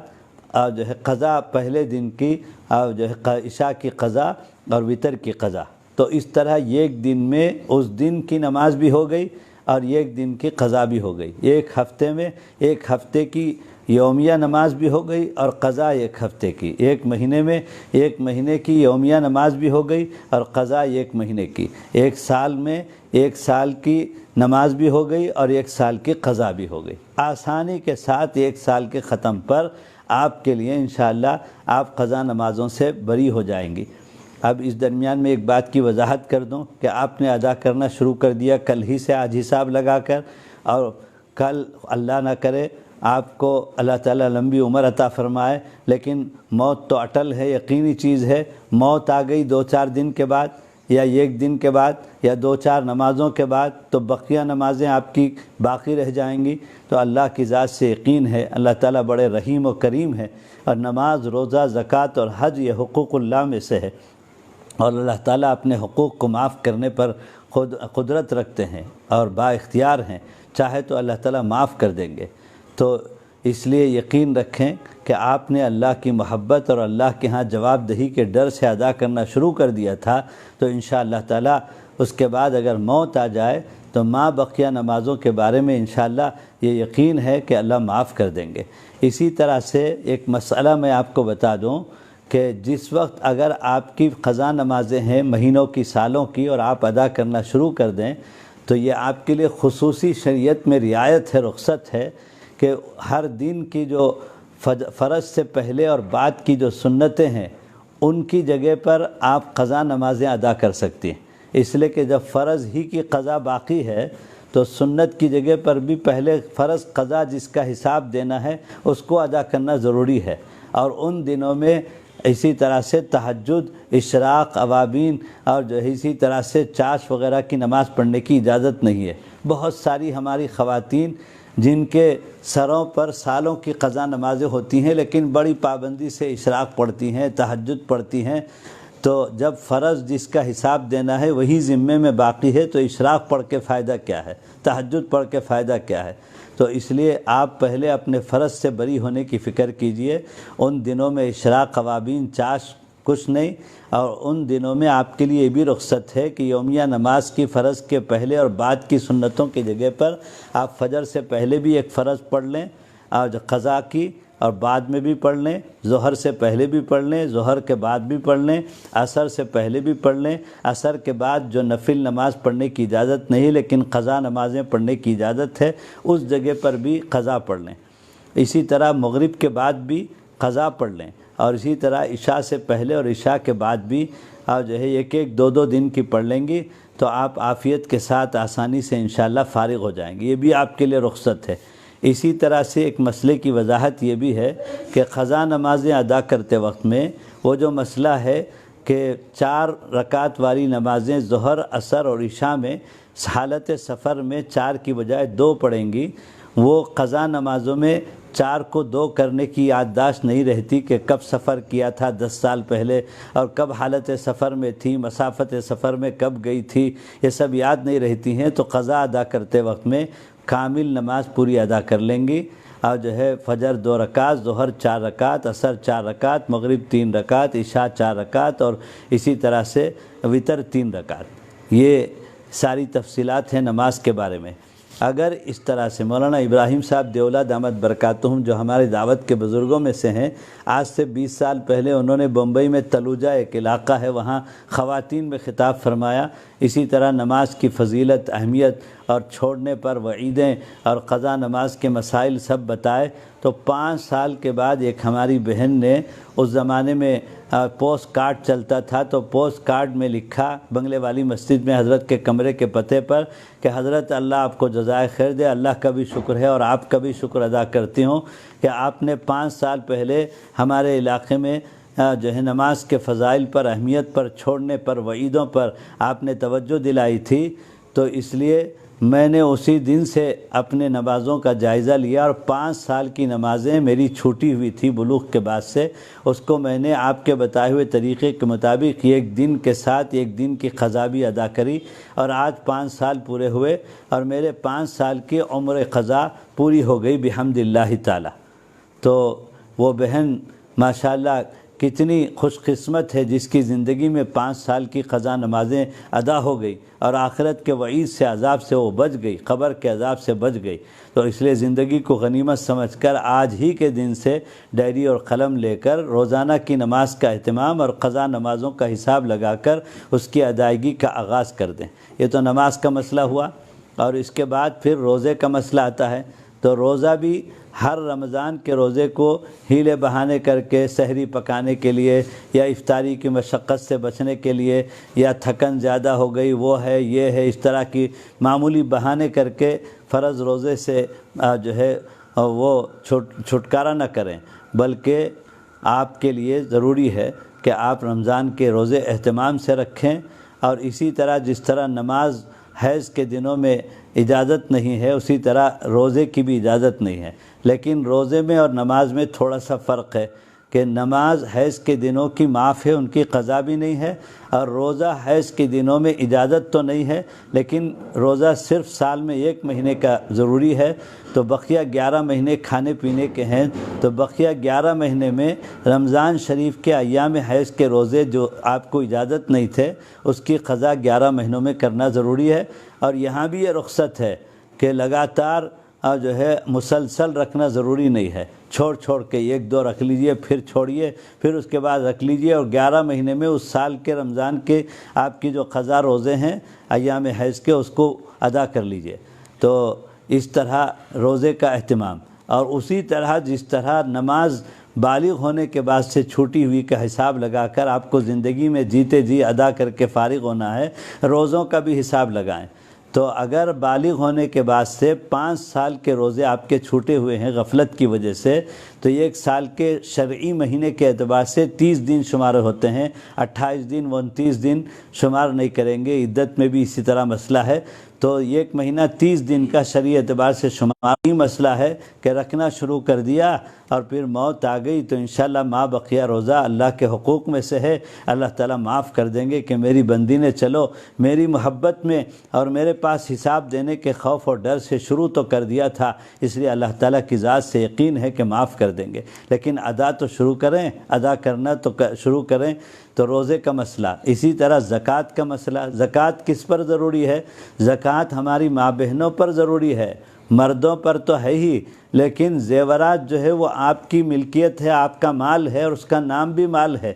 جو ہے قضا پہلے دن کی، اور جو ہے عشاء کی قضا اور وتر کی قضا۔ تو اس طرح ایک دن میں اس دن کی نماز بھی ہو گئی اور ایک دن کی قضا بھی ہو گئی۔ ایک ہفتے میں ایک ہفتے کی یومیہ نماز بھی ہو گئی اور قضا ایک ہفتے کی۔ ایک مہینے میں ایک مہینے کی یومیہ نماز بھی ہو گئی اور قضا ایک مہینے کی۔ ایک سال میں 1 سال کی نماز بھی ہو گئی اور 1 سال کی قضا بھی ہو گئی۔ آسانی کے ساتھ 1 سال کے ختم پر آپ کے لیے انشاءاللہ آپ قضا نمازوں سے بری ہو جائیں گی۔ اب اس درمیان میں ایک بات کی وضاحت کر دوں کہ آپ نے ادا کرنا شروع کر دیا کل ہی سے، آج حساب لگا کر، اور کل اللہ نہ کرے آپ کو اللہ تعالیٰ لمبی عمر عطا فرمائے، لیکن موت تو اٹل ہے، یقینی چیز ہے۔ موت آ گئی 2-4 دن کے بعد، یا ایک دن کے بعد یا 2-4 نمازوں کے بعد تو بقیہ نمازیں آپ کی باقی رہ جائیں گی۔ تو اللہ کی ذات سے یقین ہے اللہ تعالیٰ بڑے رحیم و کریم ہے، اور نماز، روزہ، زکوٰۃ اور حج یہ حقوق اللہ میں سے ہے، اور اللہ تعالیٰ اپنے حقوق کو معاف کرنے پر خود قدرت رکھتے ہیں اور با اختیار ہیں، چاہے تو اللہ تعالیٰ معاف کر دیں گے۔ تو اس لیے یقین رکھیں کہ آپ نے اللہ کی محبت اور اللہ کے ہاں جواب دہی کے ڈر سے ادا کرنا شروع کر دیا تھا، تو انشاءاللہ تعالیٰ اس کے بعد اگر موت آ جائے تو ماں بقیہ نمازوں کے بارے میں انشاءاللہ یہ یقین ہے کہ اللہ معاف کر دیں گے۔ اسی طرح سے ایک مسئلہ میں آپ کو بتا دوں کہ جس وقت اگر آپ کی قضا نمازیں ہیں مہینوں کی، سالوں کی، اور آپ ادا کرنا شروع کر دیں تو یہ آپ کے لیے خصوصی شریعت میں رعایت ہے، رخصت ہے کہ ہر دن کی جو فرض سے پہلے اور بعد کی جو سنتیں ہیں ان کی جگہ پر آپ قضا نمازیں ادا کر سکتی ہیں، اس لیے کہ جب فرض ہی کی قضا باقی ہے تو سنت کی جگہ پر بھی پہلے فرض قضا جس کا حساب دینا ہے اس کو ادا کرنا ضروری ہے۔ اور ان دنوں میں اسی طرح سے تہجد، اشراق، اوابین اور جو ہے اسی طرح سے چاش وغیرہ کی نماز پڑھنے کی اجازت نہیں ہے۔ بہت ساری ہماری خواتین جن کے سروں پر سالوں کی قضا نمازیں ہوتی ہیں لیکن بڑی پابندی سے اشراق پڑھتی ہیں، تہجد پڑھتی ہیں، تو جب فرض جس کا حساب دینا ہے وہی ذمے میں باقی ہے تو اشراق پڑھ کے فائدہ کیا ہے، تہجد پڑھ کے فائدہ کیا ہے؟ تو اس لیے آپ پہلے اپنے فرض سے بری ہونے کی فکر کیجئے۔ ان دنوں میں اشراق، اوابین، چاش کچھ نہیں، اور ان دنوں میں آپ کے لیے یہ بھی رخصت ہے کہ یومیہ نماز کی فرض کے پہلے اور بعد کی سنتوں کی جگہ پر آپ فجر سے پہلے بھی ایک فرض پڑھ لیں اور قضا کی، اور بعد میں بھی پڑھ لیں، ظہر سے پہلے بھی پڑھ لیں، ظہر کے بعد بھی پڑھ لیں، عصر سے پہلے بھی پڑھ لیں، عصر کے بعد جو نفل نماز پڑھنے کی اجازت نہیں لیکن قضا نمازیں پڑھنے کی اجازت ہے اس جگہ پر بھی قضا پڑھ لیں۔ اسی طرح مغرب کے بعد بھی قضا پڑھ لیں، اور اسی طرح عشاء سے پہلے اور عشاء کے بعد بھی اور جو ہے ایک ایک 2 دن کی پڑھ لیں گی تو آپ عافیت کے ساتھ آسانی سے انشاءاللہ فارغ ہو جائیں گے، یہ بھی آپ کے لیے رخصت ہے۔ اسی طرح سے ایک مسئلے کی وضاحت یہ بھی ہے کہ قضا نمازیں ادا کرتے وقت میں وہ جو مسئلہ ہے کہ 4 رکعت والی نمازیں ظہر، عصر اور عشاء میں حالت سفر میں 4 کی بجائے 2 پڑھیں گی، وہ قضا نمازوں میں 4 کو 2 کرنے کی یادداشت نہیں رہتی کہ کب سفر کیا تھا 10 سال پہلے اور کب حالت سفر میں تھی، مسافت سفر میں کب گئی تھی، یہ سب یاد نہیں رہتی ہیں، تو قضا ادا کرتے وقت میں کامل نماز پوری ادا کر لیں گی، اور جو ہے فجر 2 رکعت، ظہر 4 رکعت، عصر 4 رکعت، مغرب 3 رکعت، عشاء 4 رکعت، اور اسی طرح سے وتر 3 رکعت۔ یہ ساری تفصیلات ہیں نماز کے بارے میں۔ اگر اس طرح سے مولانا ابراہیم صاحب دیولہ دامت برکاتہم جو ہمارے دعوت کے بزرگوں میں سے ہیں، آج سے 20 سال پہلے انہوں نے بمبئی میں تلوجہ ایک علاقہ ہے وہاں خواتین میں خطاب فرمایا، اسی طرح نماز کی فضیلت، اہمیت اور چھوڑنے پر وعیدیں اور قضا نماز کے مسائل سب بتائے۔ تو 5 سال کے بعد ایک ہماری بہن نے، اس زمانے میں پوسٹ کارڈ چلتا تھا، تو پوسٹ کارڈ میں لکھا بنگلے والی مسجد میں حضرت کے کمرے کے پتے پر کہ حضرت اللہ آپ کو جزائے خیر دے، اللہ کا بھی شکر ہے اور آپ کا بھی شکر ادا کرتی ہوں کہ آپ نے 5 سال پہلے ہمارے علاقے میں جو ہے نماز کے فضائل پر، اہمیت پر، چھوڑنے پر، وعیدوں پر آپ نے توجہ دلائی تھی۔ تو اس لیے میں نے اسی دن سے اپنے نمازوں کا جائزہ لیا، اور 5 سال کی نمازیں میری چھوٹی ہوئی تھی بلوغ کے بعد سے، اس کو میں نے آپ کے بتائے ہوئے طریقے کے مطابق ایک دن کے ساتھ ایک دن کی قضا بھی ادا کری، اور آج 5 سال پورے ہوئے اور میرے 5 سال کی عمر قضا پوری ہو گئی بحمد اللہ تعالی۔ تو وہ بہن ماشاءاللہ کتنی خوش قسمت ہے جس کی زندگی میں 5 سال کی قضا نمازیں ادا ہو گئی اور آخرت کے وعید سے، عذاب سے وہ بچ گئی، قبر کے عذاب سے بچ گئی۔ تو اس لیے زندگی کو غنیمت سمجھ کر آج ہی کے دن سے ڈائری اور قلم لے کر روزانہ کی نماز کا اہتمام اور قضا نمازوں کا حساب لگا کر اس کی ادائیگی کا آغاز کر دیں۔ یہ تو نماز کا مسئلہ ہوا، اور اس کے بعد پھر روزے کا مسئلہ آتا ہے۔ تو روزہ بھی ہر رمضان کے روزے کو ہیلے بہانے کر کے سحری پکانے کے لیے یا افطاری کی مشقت سے بچنے کے لیے یا تھکن زیادہ ہو گئی وہ ہے یہ ہے، اس طرح کی معمولی بہانے کر کے فرض روزے سے جو ہے وہ چھٹکارا نہ کریں، بلکہ آپ کے لیے ضروری ہے کہ آپ رمضان کے روزے اہتمام سے رکھیں اور اسی طرح جس طرح نماز حیض کے دنوں میں اجازت نہیں ہے، اسی طرح روزے کی بھی اجازت نہیں ہے۔ لیکن روزے میں اور نماز میں تھوڑا سا فرق ہے کہ نماز حیض کے دنوں کی معاف ہے، ان کی قضا بھی نہیں ہے، اور روزہ حیض کے دنوں میں اجازت تو نہیں ہے، لیکن روزہ صرف سال میں 1 مہینے کا ضروری ہے، تو بقیہ 11 مہینے کھانے پینے کے ہیں، تو بقیہ 11 مہینے میں رمضان شریف کے ایام حیض کے روزے جو آپ کو اجازت نہیں تھے، اس کی قضا 11 مہینوں میں کرنا ضروری ہے۔ اور یہاں بھی یہ رخصت ہے کہ لگاتار جو ہے مسلسل رکھنا ضروری نہیں ہے، چھوڑ چھوڑ کے 1-2 رکھ لیجئے، پھر چھوڑیے، پھر اس کے بعد رکھ لیجئے، اور 11 مہینے میں اس سال کے رمضان کے آپ کی جو قضا روزے ہیں ایام حیض کے، اس کو ادا کر لیجئے۔ تو اس طرح روزے کا اہتمام، اور اسی طرح جس طرح نماز بالغ ہونے کے بعد سے چھوٹی ہوئی کا حساب لگا کر آپ کو زندگی میں جیتے جی ادا کر کے فارغ ہونا ہے، روزوں کا بھی حساب لگائیں۔ تو اگر بالغ ہونے کے بعد سے 5 سال کے روزے آپ کے چھوٹے ہوئے ہیں غفلت کی وجہ سے، تو 1 سال کے شرعی مہینے کے اعتبار سے 30 دن شمار ہوتے ہیں، 28 دن 29 دن شمار نہیں کریں گے۔ عدت میں بھی اسی طرح مسئلہ ہے، تو 1 مہینہ 30 دن کا شرعی اعتبار سے شمار ہی مسئلہ ہے کہ رکھنا شروع کر دیا اور پھر موت آ گئی تو انشاءاللہ ما بقیہ روزہ اللہ کے حقوق میں سے ہے، اللہ تعالیٰ معاف کر دیں گے کہ میری بندی نے چلو میری محبت میں اور میرے پاس حساب دینے کے خوف اور ڈر سے شروع تو کر دیا تھا، اس لیے اللہ تعالیٰ کی ذات سے یقین ہے کہ معاف کر دیں گے، لیکن ادا تو شروع کریں، ادا کرنا تو شروع کریں۔ تو روزے کا مسئلہ، اسی طرح زکوٰۃ کا مسئلہ، زکوٰۃ کس پر ضروری ہے؟ زکوٰۃ ہماری ماں بہنوں پر ضروری ہے، مردوں پر تو ہے ہی، لیکن زیورات جو ہے وہ آپ کی ملکیت ہے، آپ کا مال ہے، اور اس کا نام بھی مال ہے۔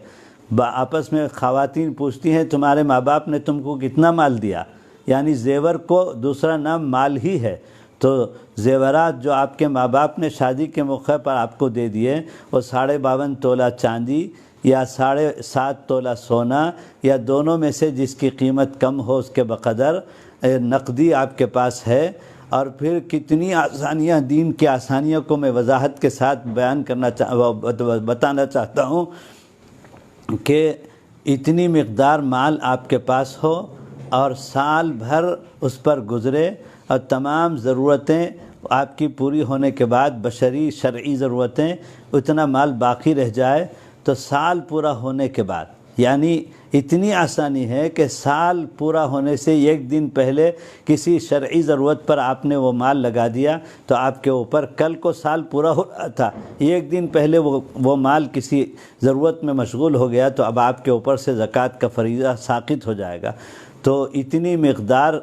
آپس میں خواتین پوچھتی ہیں تمہارے ماں باپ نے تم کو کتنا مال دیا، یعنی زیور کو دوسرا نام مال ہی ہے۔ تو زیورات جو آپ کے ماں باپ نے شادی کے موقع پر آپ کو دے دیے، وہ 52.5 تولہ چاندی یا 7.5 تولہ سونا، یا دونوں میں سے جس کی قیمت کم ہو اس کے بقدر نقدی آپ کے پاس ہے۔ اور پھر کتنی آسانیاں، دین کی آسانیوں کو میں وضاحت کے ساتھ بتانا چاہتا ہوں کہ اتنی مقدار مال آپ کے پاس ہو اور سال بھر اس پر گزرے، اور تمام ضرورتیں آپ کی پوری ہونے کے بعد بشری شرعی ضرورتیں اتنا مال باقی رہ جائے، تو سال پورا ہونے کے بعد، یعنی اتنی آسانی ہے کہ سال پورا ہونے سے 1 دن پہلے کسی شرعی ضرورت پر آپ نے وہ مال لگا دیا تو آپ کے اوپر، کل کو سال پورا ہو رہا تھا، 1 دن پہلے وہ مال کسی ضرورت میں مشغول ہو گیا تو اب آپ کے اوپر سے زکوٰۃ کا فریضہ ساقط ہو جائے گا۔ تو اتنی مقدار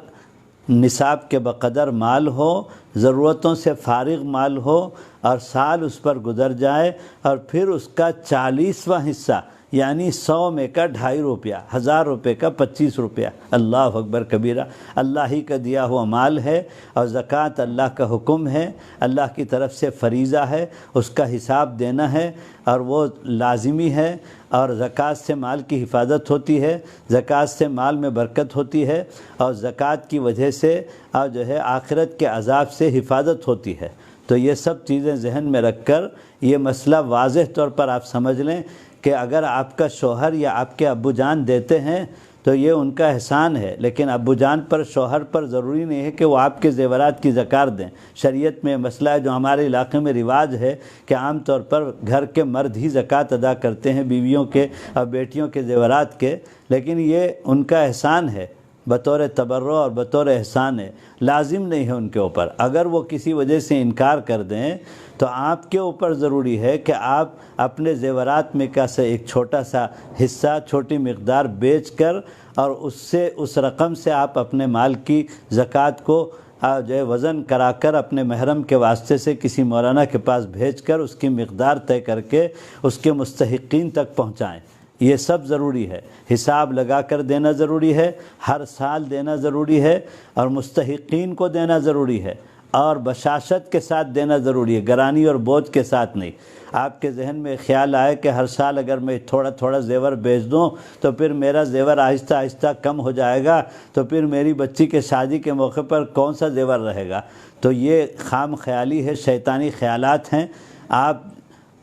نصاب کے بقدر مال ہو، ضرورتوں سے فارغ مال ہو، اور سال اس پر گزر جائے، اور پھر اس کا 40واں حصہ یعنی 100 میں کا 2.5 روپیہ، 1000 روپے کا 25 روپیہ، اللہ اکبر کبیرہ، اللہ ہی کا دیا ہوا مال ہے، اور زکوٰۃ اللہ کا حکم ہے، اللہ کی طرف سے فریضہ ہے، اس کا حساب دینا ہے، اور وہ لازمی ہے۔ اور زکوٰۃ سے مال کی حفاظت ہوتی ہے، زکوٰۃ سے مال میں برکت ہوتی ہے، اور زکوٰۃ کی وجہ سے اور جو ہے آخرت کے عذاب سے حفاظت ہوتی ہے۔ تو یہ سب چیزیں ذہن میں رکھ کر یہ مسئلہ واضح طور پر آپ سمجھ لیں کہ اگر آپ کا شوہر یا آپ کے ابو جان دیتے ہیں تو یہ ان کا احسان ہے، لیکن ابو جان پر، شوہر پر ضروری نہیں ہے کہ وہ آپ کے زیورات کی زکوٰۃ دیں۔ شریعت میں مسئلہ ہے جو ہمارے علاقے میں رواج ہے کہ عام طور پر گھر کے مرد ہی زکوٰۃ ادا کرتے ہیں بیویوں کے اور بیٹیوں کے زیورات کے، لیکن یہ ان کا احسان ہے، بطور تبرع اور بطور احسان ہے، لازم نہیں ہے ان کے اوپر۔ اگر وہ کسی وجہ سے انکار کر دیں تو آپ کے اوپر ضروری ہے کہ آپ اپنے زیورات میں کا سے ایک چھوٹا سا حصہ، چھوٹی مقدار بیچ کر، اور اس رقم سے آپ اپنے مال کی زکوٰۃ کو جو ہے وزن کرا کر اپنے محرم کے واسطے سے کسی مولانا کے پاس بھیج کر اس کی مقدار طے کر کے اس کے مستحقین تک پہنچائیں۔ یہ سب ضروری ہے، حساب لگا کر دینا ضروری ہے، ہر سال دینا ضروری ہے، اور مستحقین کو دینا ضروری ہے، اور بشاشت کے ساتھ دینا ضروری ہے، گرانی اور بوجھ کے ساتھ نہیں۔ آپ کے ذہن میں خیال آئے کہ ہر سال اگر میں تھوڑا تھوڑا زیور بیچ دوں تو پھر میرا زیور آہستہ آہستہ کم ہو جائے گا، تو پھر میری بچی کے شادی کے موقع پر کون سا زیور رہے گا؟ تو یہ خام خیالی ہے، شیطانی خیالات ہیں۔ آپ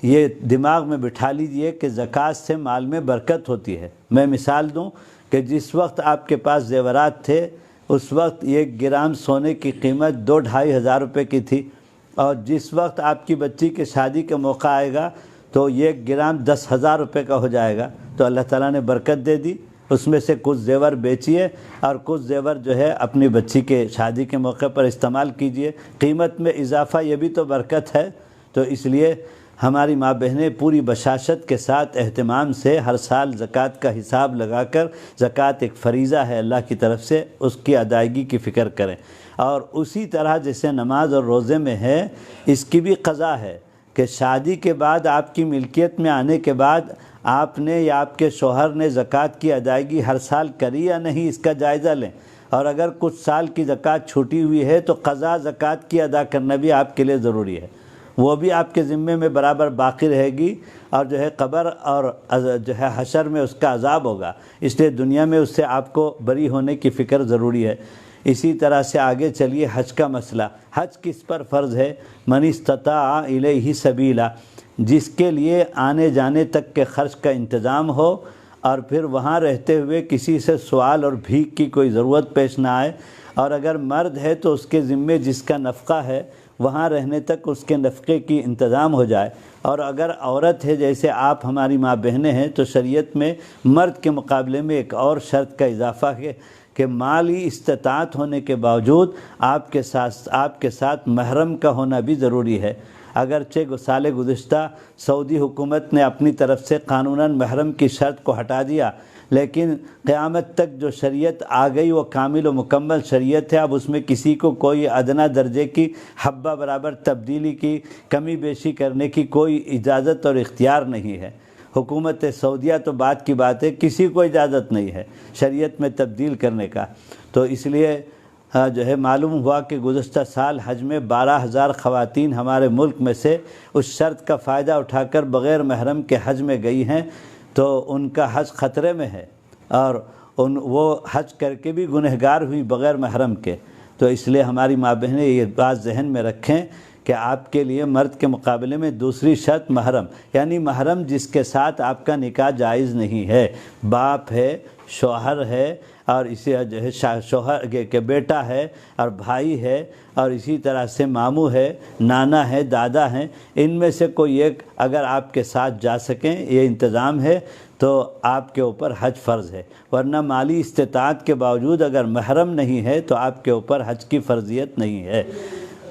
یہ دماغ میں بٹھا لیجئے کہ زکوٰۃ سے مال میں برکت ہوتی ہے۔ میں مثال دوں کہ جس وقت آپ کے پاس زیورات تھے اس وقت 1 گرام سونے کی قیمت 2-2.5 ہزار روپے کی تھی، اور جس وقت آپ کی بچی کے شادی کا موقع آئے گا تو 1 گرام 10,000 روپے کا ہو جائے گا۔ تو اللہ تعالیٰ نے برکت دے دی، اس میں سے کچھ زیور بیچیے اور کچھ زیور جو ہے اپنی بچی کے شادی کے موقع پر استعمال کیجئے۔ قیمت میں اضافہ یہ بھی تو برکت ہے۔ تو اس لیے ہماری ماں بہنیں پوری بشاشت کے ساتھ اہتمام سے ہر سال زکوٰۃ کا حساب لگا کر، زکوٰۃ ایک فریضہ ہے اللہ کی طرف سے، اس کی ادائیگی کی فکر کریں۔ اور اسی طرح جیسے نماز اور روزے میں ہے، اس کی بھی قضا ہے کہ شادی کے بعد آپ کی ملکیت میں آنے کے بعد آپ نے یا آپ کے شوہر نے زکوٰۃ کی ادائیگی ہر سال کری یا نہیں، اس کا جائزہ لیں۔ اور اگر کچھ سال کی زکوٰۃ چھوٹی ہوئی ہے تو قضا زکوٰۃ کی ادا کرنا بھی آپ کے لیے ضروری ہے، وہ بھی آپ کے ذمے میں برابر باقی رہے گی، اور جو ہے قبر اور جو ہے حشر میں اس کا عذاب ہوگا، اس لیے دنیا میں اس سے آپ کو بری ہونے کی فکر ضروری ہے۔ اسی طرح سے آگے چلیے حج کا مسئلہ۔ حج کس پر فرض ہے؟ من استطاع الیہ سبیلا، جس کے لیے آنے جانے تک کے خرچ کا انتظام ہو، اور پھر وہاں رہتے ہوئے کسی سے سوال اور بھیک کی کوئی ضرورت پیش نہ آئے، اور اگر مرد ہے تو اس کے ذمے جس کا نفقہ ہے وہاں رہنے تک اس کے نفقے کی انتظام ہو جائے، اور اگر عورت ہے جیسے آپ ہماری ماں بہنیں ہیں تو شریعت میں مرد کے مقابلے میں ایک اور شرط کا اضافہ ہے کہ مالی استطاعت ہونے کے باوجود آپ کے ساتھ محرم کا ہونا بھی ضروری ہے۔ اگرچہ سال گزشتہ سعودی حکومت نے اپنی طرف سے قانوناً محرم کی شرط کو ہٹا دیا، لیکن قیامت تک جو شریعت آ گئی وہ کامل و مکمل شریعت ہے۔ اب اس میں کسی کو کوئی ادنیٰ درجے کی حبہ برابر تبدیلی کی، کمی بیشی کرنے کی کوئی اجازت اور اختیار نہیں ہے۔ حکومت سعودیہ تو بات کی بات ہے، کسی کو اجازت نہیں ہے شریعت میں تبدیل کرنے کا۔ تو اس لیے جو ہے معلوم ہوا کہ گزشتہ سال حج میں 12,000 خواتین ہمارے ملک میں سے اس شرط کا فائدہ اٹھا کر بغیر محرم کے حج میں گئی ہیں، تو ان کا حج خطرے میں ہے، اور وہ حج کر کے بھی گنہگار ہوئی بغیر محرم کے۔ تو اس لیے ہماری ماں بہنیں یہ بات ذہن میں رکھیں کہ آپ کے لیے مرد کے مقابلے میں دوسری شرط محرم، یعنی محرم جس کے ساتھ آپ کا نکاح جائز نہیں ہے، باپ ہے، شوہر ہے، اور اسی جو ہے شوہر کے بیٹا ہے اور بھائی ہے، اور اسی طرح سے ماموں ہے، نانا ہے، دادا ہیں، ان میں سے کوئی ایک اگر آپ کے ساتھ جا سکیں، یہ انتظام ہے تو آپ کے اوپر حج فرض ہے۔ ورنہ مالی استطاعت کے باوجود اگر محرم نہیں ہے تو آپ کے اوپر حج کی فرضیت نہیں ہے۔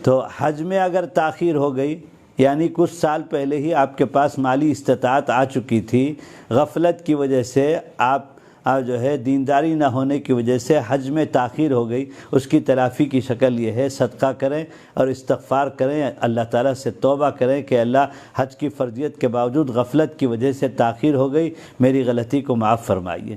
تو حج میں اگر تاخیر ہو گئی، یعنی کچھ سال پہلے ہی آپ کے پاس مالی استطاعت آ چکی تھی، غفلت کی وجہ سے آپ جو ہے دینداری نہ ہونے کی وجہ سے حج میں تاخیر ہو گئی، اس کی تلافی کی شکل یہ ہے صدقہ کریں اور استغفار کریں، اللہ تعالیٰ سے توبہ کریں کہ اللہ حج کی فرضیت کے باوجود غفلت کی وجہ سے تاخیر ہو گئی، میری غلطی کو معاف فرمائیے۔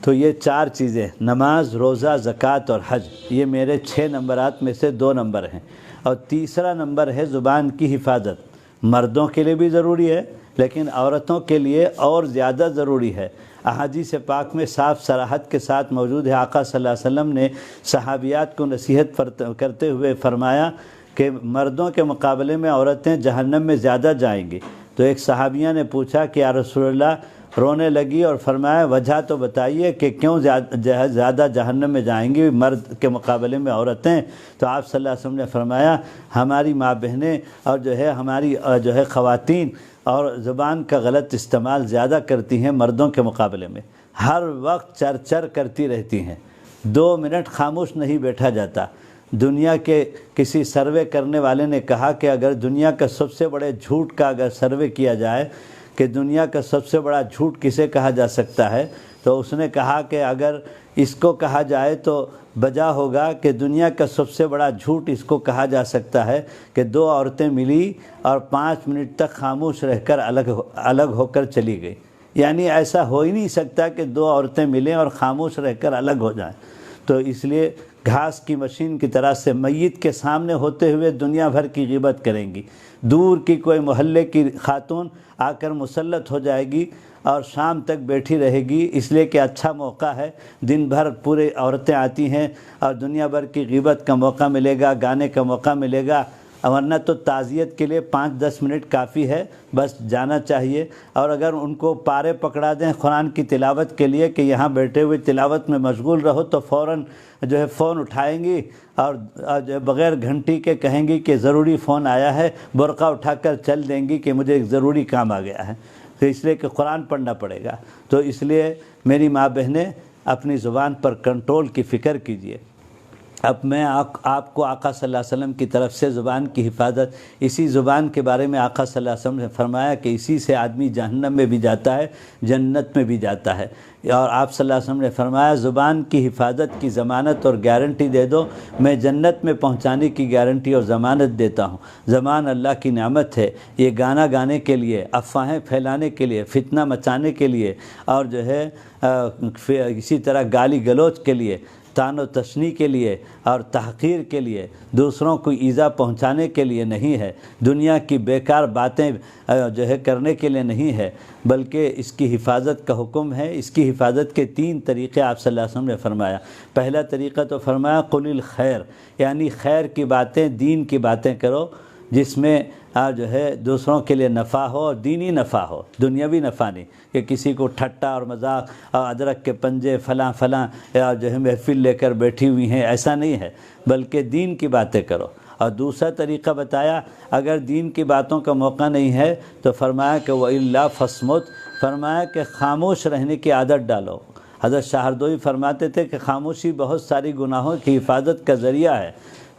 تو یہ 4 چیزیں، نماز، روزہ، زکوٰۃ اور حج، یہ میرے 6 نمبرات میں سے 2 نمبر ہیں۔ اور تیسرا نمبر ہے زبان کی حفاظت۔ مردوں کے لیے بھی ضروری ہے لیکن عورتوں کے لیے اور زیادہ ضروری ہے۔ احادیث پاک میں صاف صراحت کے ساتھ موجود ہے، آقا صلی اللہ علیہ وسلم نے صحابیات کو نصیحت کرتے ہوئے فرمایا کہ مردوں کے مقابلے میں عورتیں جہنم میں زیادہ جائیں گی۔ تو ایک صحابیہ نے پوچھا کہ یا رسول اللہ، رونے لگی اور فرمایا وجہ تو بتائیے کہ کیوں زیادہ جہنم میں جائیں گی مرد کے مقابلے میں عورتیں؟ تو آپ صلی اللہ علیہ وسلم نے فرمایا ہماری ماں بہنیں اور جو ہے ہماری جو ہے خواتین اور زبان کا غلط استعمال زیادہ کرتی ہیں مردوں کے مقابلے میں، ہر وقت چر کرتی رہتی ہیں، 2 منٹ خاموش نہیں بیٹھا جاتا۔ دنیا کے کسی سروے کرنے والے نے کہا کہ اگر دنیا کا سب سے بڑے جھوٹ کا اگر سروے کیا جائے کہ دنیا کا سب سے بڑا جھوٹ کسے کہا جا سکتا ہے، تو اس نے کہا کہ اگر اس کو کہا جائے تو بجا ہوگا کہ دنیا کا سب سے بڑا جھوٹ اس کو کہا جا سکتا ہے کہ 2 عورتیں ملی اور 5 منٹ تک خاموش رہ کر الگ ہو کر چلی گئی۔ یعنی ایسا ہو ہی نہیں سکتا کہ 2 عورتیں ملیں اور خاموش رہ کر الگ ہو جائیں۔ تو اس لیے گھاس کی مشین کی طرح سے میت کے سامنے ہوتے ہوئے دنیا بھر کی غیبت کریں گی۔ دور کی کوئی محلے کی خاتون آ کر مسلط ہو جائے گی اور شام تک بیٹھی رہے گی، اس لیے کہ اچھا موقع ہے، دن بھر پورے عورتیں آتی ہیں اور دنیا بھر کی غیبت کا موقع ملے گا، گانے کا موقع ملے گا، ورنہ تو تعزیت کے لیے 5-10 منٹ کافی ہے، بس جانا چاہیے۔ اور اگر ان کو پارے پکڑا دیں قرآن کی تلاوت کے لیے کہ یہاں بیٹھے ہوئے تلاوت میں مشغول رہو، تو فوراً جو ہے فون اٹھائیں گی اور بغیر گھنٹی کے کہیں گی کہ ضروری فون آیا ہے، برقع اٹھا کر چل دیں گی کہ مجھے ایک ضروری کام آ گیا ہے، تو اس لیے کہ قرآن پڑھنا پڑے گا۔ تو اس لیے میری ماں بہنیں اپنی زبان پر کنٹرول کی فکر کیجئے۔ اب میں آپ کو آقا صلی اللہ علیہ وسلم کی طرف سے زبان کی حفاظت، اسی زبان کے بارے میں آقا صلی اللہ علیہ وسلم نے فرمایا کہ اسی سے آدمی جہنم میں بھی جاتا ہے، جنت میں بھی جاتا ہے۔ اور آپ صلی اللہ علیہ وسلم نے فرمایا زبان کی حفاظت کی ضمانت اور گارنٹی دے دو، میں جنت میں پہنچانے کی گارنٹی اور ضمانت دیتا ہوں۔ زبان اللہ کی نعمت ہے، یہ گانا گانے کے لیے، افواہیں پھیلانے کے لیے، فتنہ مچانے کے لیے، اور جو ہے اسی طرح گالی گلوچ کے لیے، طعن و تشنیع کے لیے اور تحقیر کے لیے، دوسروں کو ایذا پہنچانے کے لیے نہیں ہے، دنیا کی بیکار باتیں جو ہے کرنے کے لیے نہیں ہے، بلکہ اس کی حفاظت کا حکم ہے۔ اس کی حفاظت کے 3 طریقے آپ صلی اللہ علیہ وسلم نے فرمایا۔ پہلا طریقہ تو فرمایا قل الخیر، یعنی خیر کی باتیں، دین کی باتیں کرو، جس میں جو ہے دوسروں کے لیے نفع ہو اور دینی نفع ہو، دنیاوی نفع نہیں کہ کسی کو ٹھٹا اور مذاق اور ادرک کے پنجے فلاں فلاں یا جو ہے محفل لے کر بیٹھی ہوئی ہیں، ایسا نہیں ہے، بلکہ دین کی باتیں کرو۔ اور دوسرا طریقہ بتایا، اگر دین کی باتوں کا موقع نہیں ہے تو فرمایا کہ وَإِلَّا فَاصْمُتْ، فرمایا کہ خاموش رہنے کی عادت ڈالو۔ حضرت شاہ ہردوئی فرماتے تھے کہ خاموشی بہت ساری گناہوں کی حفاظت کا ذریعہ ہے،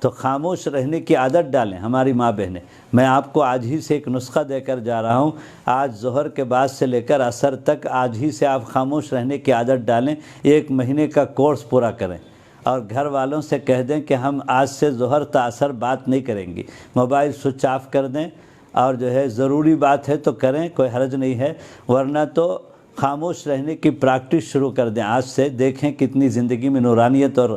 تو خاموش رہنے کی عادت ڈالیں ہماری ماں بہنیں۔ میں آپ کو آج ہی سے ایک نسخہ دے کر جا رہا ہوں، آج ظہر کے بعد سے لے کر عصر تک آج ہی سے آپ خاموش رہنے کی عادت ڈالیں، 1 مہینے کا کورس پورا کریں، اور گھر والوں سے کہہ دیں کہ ہم آج سے ظہر تا عصر بات نہیں کریں گی، موبائل سوئچ آف کر دیں، اور جو ہے ضروری بات ہے تو کریں، کوئی حرج نہیں ہے، ورنہ تو خاموش رہنے کی پریکٹس شروع کر دیں آج سے۔ دیکھیں کتنی زندگی میں نورانیت اور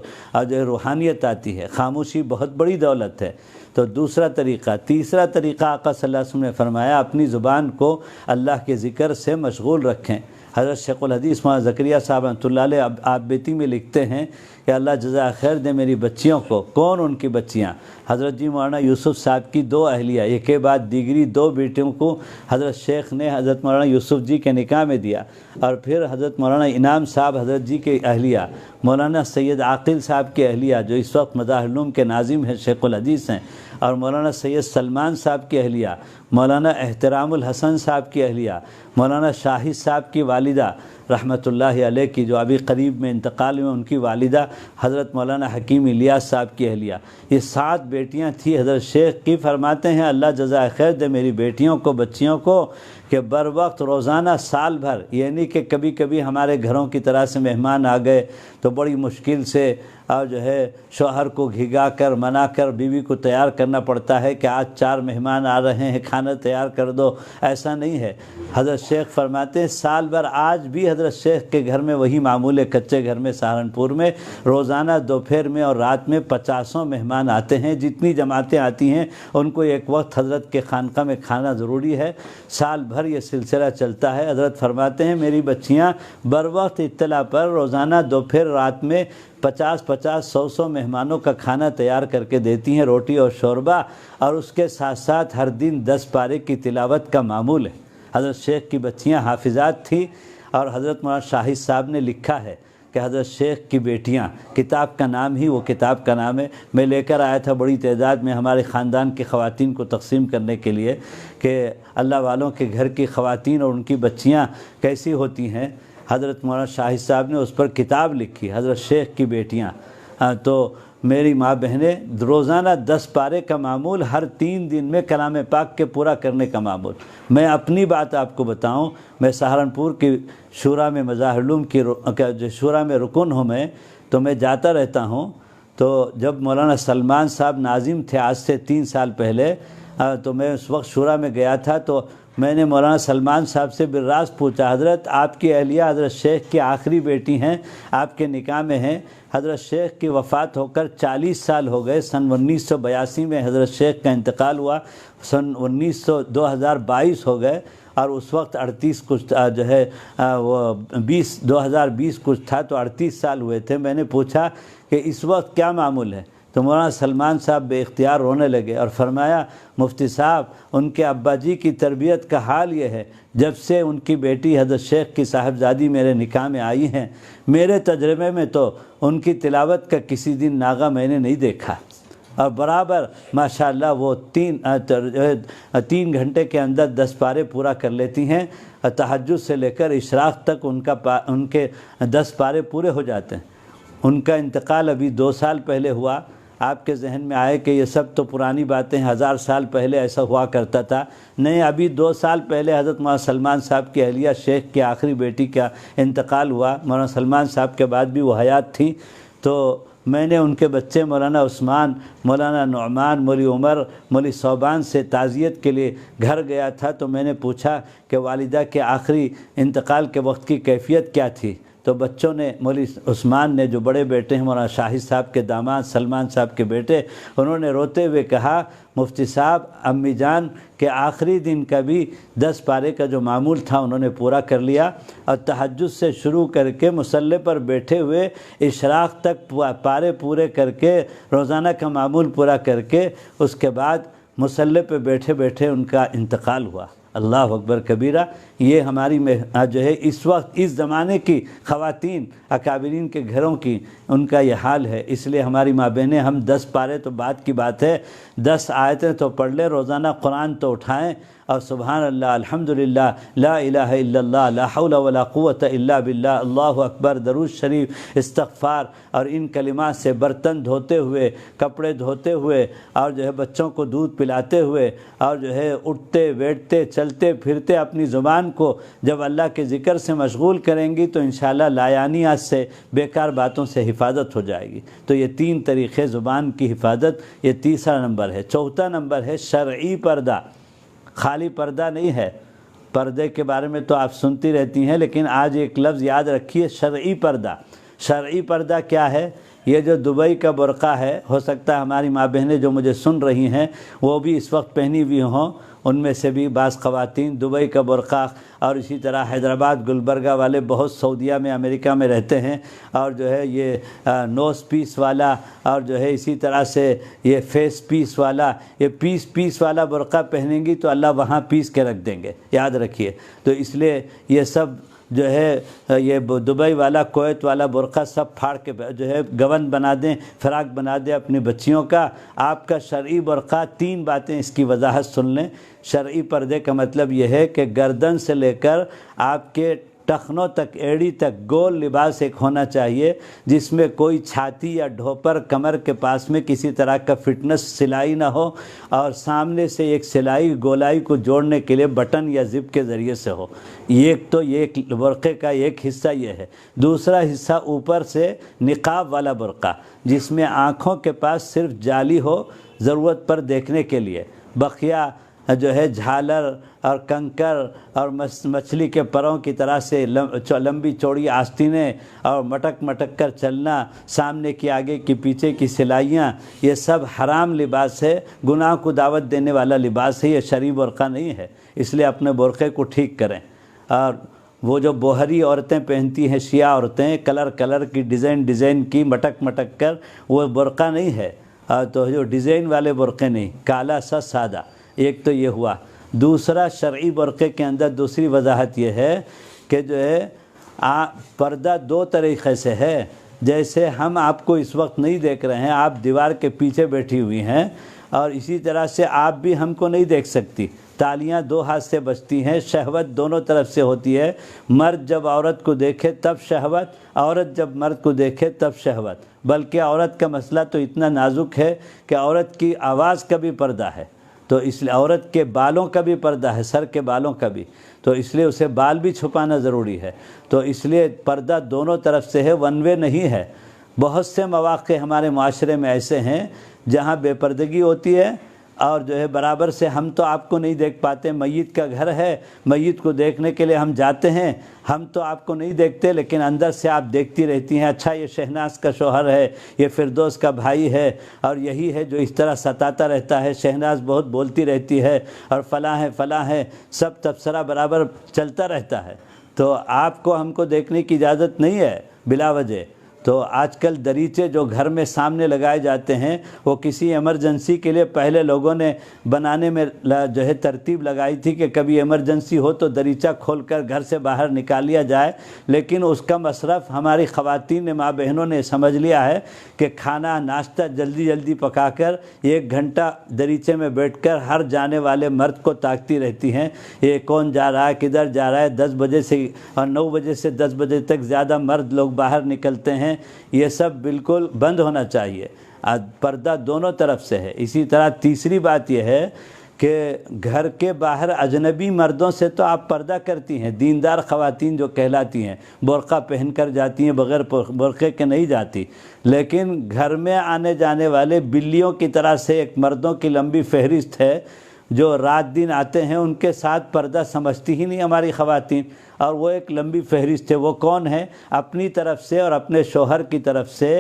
جو ہے روحانیت آتی ہے۔ خاموشی بہت بڑی دولت ہے۔ تو دوسرا طریقہ۔ تیسرا طریقہ آقا صلی اللہ علیہ وسلم نے فرمایا اپنی زبان کو اللہ کے ذکر سے مشغول رکھیں۔ حضرت شیخ الحدیث مولانا زکریہ صاحب رحمۃ اللہ علیہ آپ بیتی میں لکھتے ہیں کہ اللہ جزائے خیر دے میری بچیوں کو۔ کون ان کی بچیاں؟ حضرت جی مولانا یوسف صاحب کی 2 اہلیہ، ایک کے بعد دیگری 2 بیٹیوں کو حضرت شیخ نے حضرت مولانا یوسف جی کے نکاح میں دیا، اور پھر حضرت مولانا انعام صاحب حضرت جی کے اہلیہ، مولانا سید عاقل صاحب کے اہلیہ جو اس وقت مظاہر العلوم کے ناظم ہیں، شیخ الحدیث ہیں، اور مولانا سید سلمان صاحب کی اہلیہ، مولانا احترام الحسن صاحب کی اہلیہ، مولانا شاہد صاحب کی والدہ رحمۃ اللہ علیہ کی جو ابھی قریب میں انتقال میں ان کی والدہ حضرت مولانا حکیم الیاس صاحب کی اہلیہ، یہ 7 بیٹیاں تھیں حضرت شیخ کی۔ فرماتے ہیں اللہ جزائے خیر دے میری بیٹیوں کو، بچیوں کو، کہ بر وقت روزانہ سال بھر، یعنی کہ کبھی کبھی ہمارے گھروں کی طرح سے مہمان آ گئے تو بڑی مشکل سے اور جو ہے شوہر کو گھگا کر منا کر بیوی کو تیار کرنا پڑتا ہے کہ آج 4 مہمان آ رہے ہیں، کھانا تیار کر دو، ایسا نہیں ہے۔ حضرت شیخ فرماتے ہیں سال بھر، آج بھی حضرت شیخ کے گھر میں وہی معمول ہے، کچے گھر میں سہارنپور میں روزانہ دوپہر میں اور رات میں 50 مہمان آتے ہیں، جتنی جماعتیں آتی ہیں ان کو ایک وقت حضرت کے خانقاہ میں کھانا ضروری ہے، سال بھر یہ سلسلہ چلتا ہے۔ حضرت فرماتے ہیں میری بچیاں بر وقت اطلاع پر روزانہ دوپہر رات میں 50-100 مہمانوں کا کھانا تیار کر کے دیتی ہیں، روٹی اور شوربہ، اور اس کے ساتھ ساتھ ہر دن 10 پارے کی تلاوت کا معمول ہے۔ حضرت شیخ کی بچیاں حافظات تھیں، اور حضرت مولانا شاہد صاحب نے لکھا ہے کہ حضرت شیخ کی بیٹیاں، کتاب کا نام ہی وہ کتاب کا نام ہے، میں لے کر آیا تھا بڑی تعداد میں ہمارے خاندان کی خواتین کو تقسیم کرنے کے لیے کہ اللہ والوں کے گھر کی خواتین اور ان کی بچیاں کیسی ہوتی ہیں۔ حضرت مولانا شاہد صاحب نے اس پر کتاب لکھی، حضرت شیخ کی بیٹیاں۔ تو میری ماں بہنیں روزانہ 10 پارے کا معمول، ہر 3 دن میں کلام پاک کے پورا کرنے کا معمول۔ میں اپنی بات آپ کو بتاؤں، میں سہارنپور کی شورا میں مظاہر العلوم کی جو شورا میں رکن ہوں میں، تو میں جاتا رہتا ہوں۔ تو جب مولانا سلمان صاحب ناظم تھے آج سے 3 سال پہلے، تو میں اس وقت شورا میں گیا تھا، تو میں نے مولانا سلمان صاحب سے بالراست پوچھا حضرت آپ کی اہلیہ حضرت شیخ کی آخری بیٹی ہیں، آپ کے نکاح میں ہیں، حضرت شیخ کی وفات ہو کر 40 سال ہو گئے، سن 1982 میں حضرت شیخ کا انتقال ہوا، سن 2022 ہو گئے، اور اس وقت 38 کچھ جو ہے وہ 2020 کچھ تھا، تو 38 سال ہوئے تھے۔ میں نے پوچھا کہ اس وقت کیا معمول ہے؟ تو مولانا سلمان صاحب بے اختیار رونے لگے اور فرمایا مفتی صاحب ان کے ابا جی کی تربیت کا حال یہ ہے، جب سے ان کی بیٹی حضرت شیخ کی صاحبزادی میرے نکاح میں آئی ہیں، میرے تجربے میں تو ان کی تلاوت کا کسی دن ناغہ میں نے نہیں دیکھا، اور برابر ماشاءاللہ وہ 3 گھنٹے کے اندر 10 پارے پورا کر لیتی ہیں، اور تہجد سے لے کر اشراق تک ان کے 10 پارے پورے ہو جاتے ہیں۔ ان کا انتقال ابھی 2 سال پہلے ہوا۔ آپ کے ذہن میں آئے کہ یہ سب تو پرانی باتیں، 1000 سال پہلے ایسا ہوا کرتا تھا، نہیں، ابھی 2 سال پہلے حضرت مولانا سلمان صاحب کی اہلیہ شیخ کی آخری بیٹی کا انتقال ہوا۔ مولانا سلمان صاحب کے بعد بھی وہ حیات تھیں، تو میں نے ان کے بچے مولانا عثمان، مولانا نعمان، مولی عمر، مولی صوبان سے تعزیت کے لیے گھر گیا تھا، تو میں نے پوچھا کہ والدہ کے آخری انتقال کے وقت کی کیفیت کیا تھی؟ تو بچوں نے، مولی عثمان نے جو بڑے بیٹے ہیں مولانا شاہد صاحب کے داماد، سلمان صاحب کے بیٹے، انہوں نے روتے ہوئے کہا مفتی صاحب امی جان کے آخری دن کا بھی 10 پارے کا جو معمول تھا انہوں نے پورا کر لیا، اور تہجد سے شروع کر کے مصلی پر بیٹھے ہوئے اشراق تک پارے پورے کر کے روزانہ کا معمول پورا کر کے اس کے بعد مصلی پہ بیٹھے بیٹھے ان کا انتقال ہوا۔ اللہ اکبر کبیرہ۔ یہ ہماری جو ہے اس وقت اس زمانے کی خواتین اکابرین کے گھروں کی ان کا یہ حال ہے۔ اس لیے ہماری ماں بہنیں، ہم 10 پارے تو بات کی بات ہے، 10 آیتیں تو پڑھ لیں، روزانہ قرآن تو اٹھائیں، اور سبحان اللہ، الحمدللہ، لا الہ الا اللہ، لا حول ولا قوت الا باللہ، اللہ اکبر، درود شریف، استغفار، اور ان کلمات سے برتن دھوتے ہوئے، کپڑے دھوتے ہوئے، اور جو ہے بچوں کو دودھ پلاتے ہوئے، اور جو ہے اٹھتے بیٹھتے چلتے پھرتے اپنی زبان کو جب اللہ کے ذکر سے مشغول کریں گی تو انشاءاللہ لایانیات سے، بیکار باتوں سے حفاظت ہو جائے گی۔ تو یہ 3 طریقے زبان کی حفاظت، یہ تیسرا نمبر ہے۔ چوتھا نمبر ہے شرعی پردہ۔ خالی پردہ نہیں ہے، پردے کے بارے میں تو آپ سنتی رہتی ہیں، لیکن آج ایک لفظ یاد رکھیے، شرعی پردہ۔ شرعی پردہ کیا ہے؟ یہ جو دبئی کا برقع ہے، ہو سکتا ہے ہماری ماں بہنیں جو مجھے سن رہی ہیں وہ بھی اس وقت پہنی ہوئی ہوں، ان میں سے بھی بعض خواتین دبئی کا برقع، اور اسی طرح حیدرآباد گلبرگہ والے بہت سعودیہ میں، امریکہ میں رہتے ہیں، اور جو ہے یہ نوز پیس والا، اور جو ہے اسی طرح سے یہ فیس پیس والا، یہ پیس والا برقع پہنیں گی تو اللہ وہاں پیس کے رکھ دیں گے، یاد رکھیے۔ تو اس لیے یہ سب جو ہے یہ دبئی والا، کویت والا برقع سب پھاڑ کے جو ہے گون بنا دیں، فراق بنا دیں اپنی بچیوں کا۔ آپ کا شرعی برقع، 3 باتیں اس کی وضاحت سن لیں۔ شرعی پردے کا مطلب یہ ہے کہ گردن سے لے کر آپ کے ٹخنوں تک، ایڑی تک گول لباس ایک ہونا چاہیے، جس میں کوئی چھاتی یا ڈھوپر، کمر کے پاس میں کسی طرح کا فٹنس سلائی نہ ہو، اور سامنے سے ایک سلائی گولائی کو جوڑنے کے لیے بٹن یا زپ کے ذریعے سے ہو۔ ایک برقعے کا ایک حصہ یہ ہے۔ دوسرا حصہ اوپر سے نقاب والا برقع، جس میں آنکھوں کے پاس صرف جالی ہو ضرورت پر دیکھنے کے لیے، بقیہ جو ہے جھالر اور کنکر اور مچھلی کے پروں کی طرح سے لمبی چوڑی آستینیں اور مٹک کر چلنا، سامنے کی آگے کی پیچھے کی سلائیاں، یہ سب حرام لباس ہے، گناہ کو دعوت دینے والا لباس ہے، یہ شرعی برقع نہیں ہے۔ اس لیے اپنے برقعے کو ٹھیک کریں۔ اور وہ جو بوہری عورتیں پہنتی ہیں، شیعہ عورتیں، کلر کی ڈیزائن کی مٹک کر، وہ برقع نہیں ہے، تو جو ڈیزائن والے برقعے نہیں، کالا سا سادہ۔ ایک تو یہ ہوا۔ دوسرا شرعی برقعے کے اندر دوسری وضاحت یہ ہے کہ جو ہے پردہ 2 طریقے سے ہے۔ جیسے ہم آپ کو اس وقت نہیں دیکھ رہے ہیں، آپ دیوار کے پیچھے بیٹھی ہوئی ہیں، اور اسی طرح سے آپ بھی ہم کو نہیں دیکھ سکتی۔ تالیاں 2 ہاتھ سے بجتی ہیں، شہوت دونوں طرف سے ہوتی ہے۔ مرد جب عورت کو دیکھے تب شہوت، عورت جب مرد کو دیکھے تب شہوت۔ بلکہ عورت کا مسئلہ تو اتنا نازک ہے کہ عورت کی آواز کا بھی پردہ ہے، تو اس لیے عورت کے بالوں کا بھی پردہ ہے، سر کے بالوں کا بھی، تو اس لیے اسے بال بھی چھپانا ضروری ہے۔ تو اس لیے پردہ دونوں طرف سے ہے، ون وے نہیں ہے۔ بہت سے مواقع ہمارے معاشرے میں ایسے ہیں جہاں بے پردگی ہوتی ہے، اور جو ہے برابر سے ہم تو آپ کو نہیں دیکھ پاتے۔ میت کا گھر ہے، میت کو دیکھنے کے لیے ہم جاتے ہیں، ہم تو آپ کو نہیں دیکھتے، لیکن اندر سے آپ دیکھتی رہتی ہیں، اچھا یہ شہناز کا شوہر ہے، یہ فردوس کا بھائی ہے، اور یہی ہے جو اس طرح ستاتا رہتا ہے، شہناز بہت بولتی رہتی ہے، اور فلاں ہے، سب تبصرہ برابر چلتا رہتا ہے۔ تو آپ کو ہم کو دیکھنے کی اجازت نہیں ہے بلا وجہ، تو آج کل دریچے جو گھر میں سامنے لگائے جاتے ہیں وہ کسی ایمرجنسی کے لیے پہلے لوگوں نے بنانے میں جو ہے ترتیب لگائی تھی کہ کبھی ایمرجنسی ہو تو دریچہ کھول کر گھر سے باہر نکال لیا جائے، لیکن اس کا مصرف ہماری خواتین نے، ماں بہنوں نے سمجھ لیا ہے کہ کھانا ناشتہ جلدی جلدی پکا کر 1 گھنٹہ دریچے میں بیٹھ کر ہر جانے والے مرد کو تاکتی رہتی ہیں، یہ کون جا رہا ہے، کدھر جا رہا ہے۔ 10 بجے سے اور 9 بجے سے 10 بجے تک زیادہ مرد لوگ باہر نکلتے ہیں، یہ سب بالکل بند ہونا چاہیے۔ پردہ دونوں طرف سے ہے۔ اسی طرح تیسری بات یہ ہے کہ گھر کے باہر اجنبی مردوں سے تو آپ پردہ کرتی ہیں، دیندار خواتین جو کہلاتی ہیں برقع پہن کر جاتی ہیں، بغیر برقعے کے نہیں جاتی، لیکن گھر میں آنے جانے والے بلیوں کی طرح سے ایک مردوں کی لمبی فہرست ہے جو رات دن آتے ہیں، ان کے ساتھ پردہ سمجھتی ہی نہیں ہماری خواتین، اور وہ ایک لمبی فہرست ہے۔ وہ کون ہے؟ اپنی طرف سے اور اپنے شوہر کی طرف سے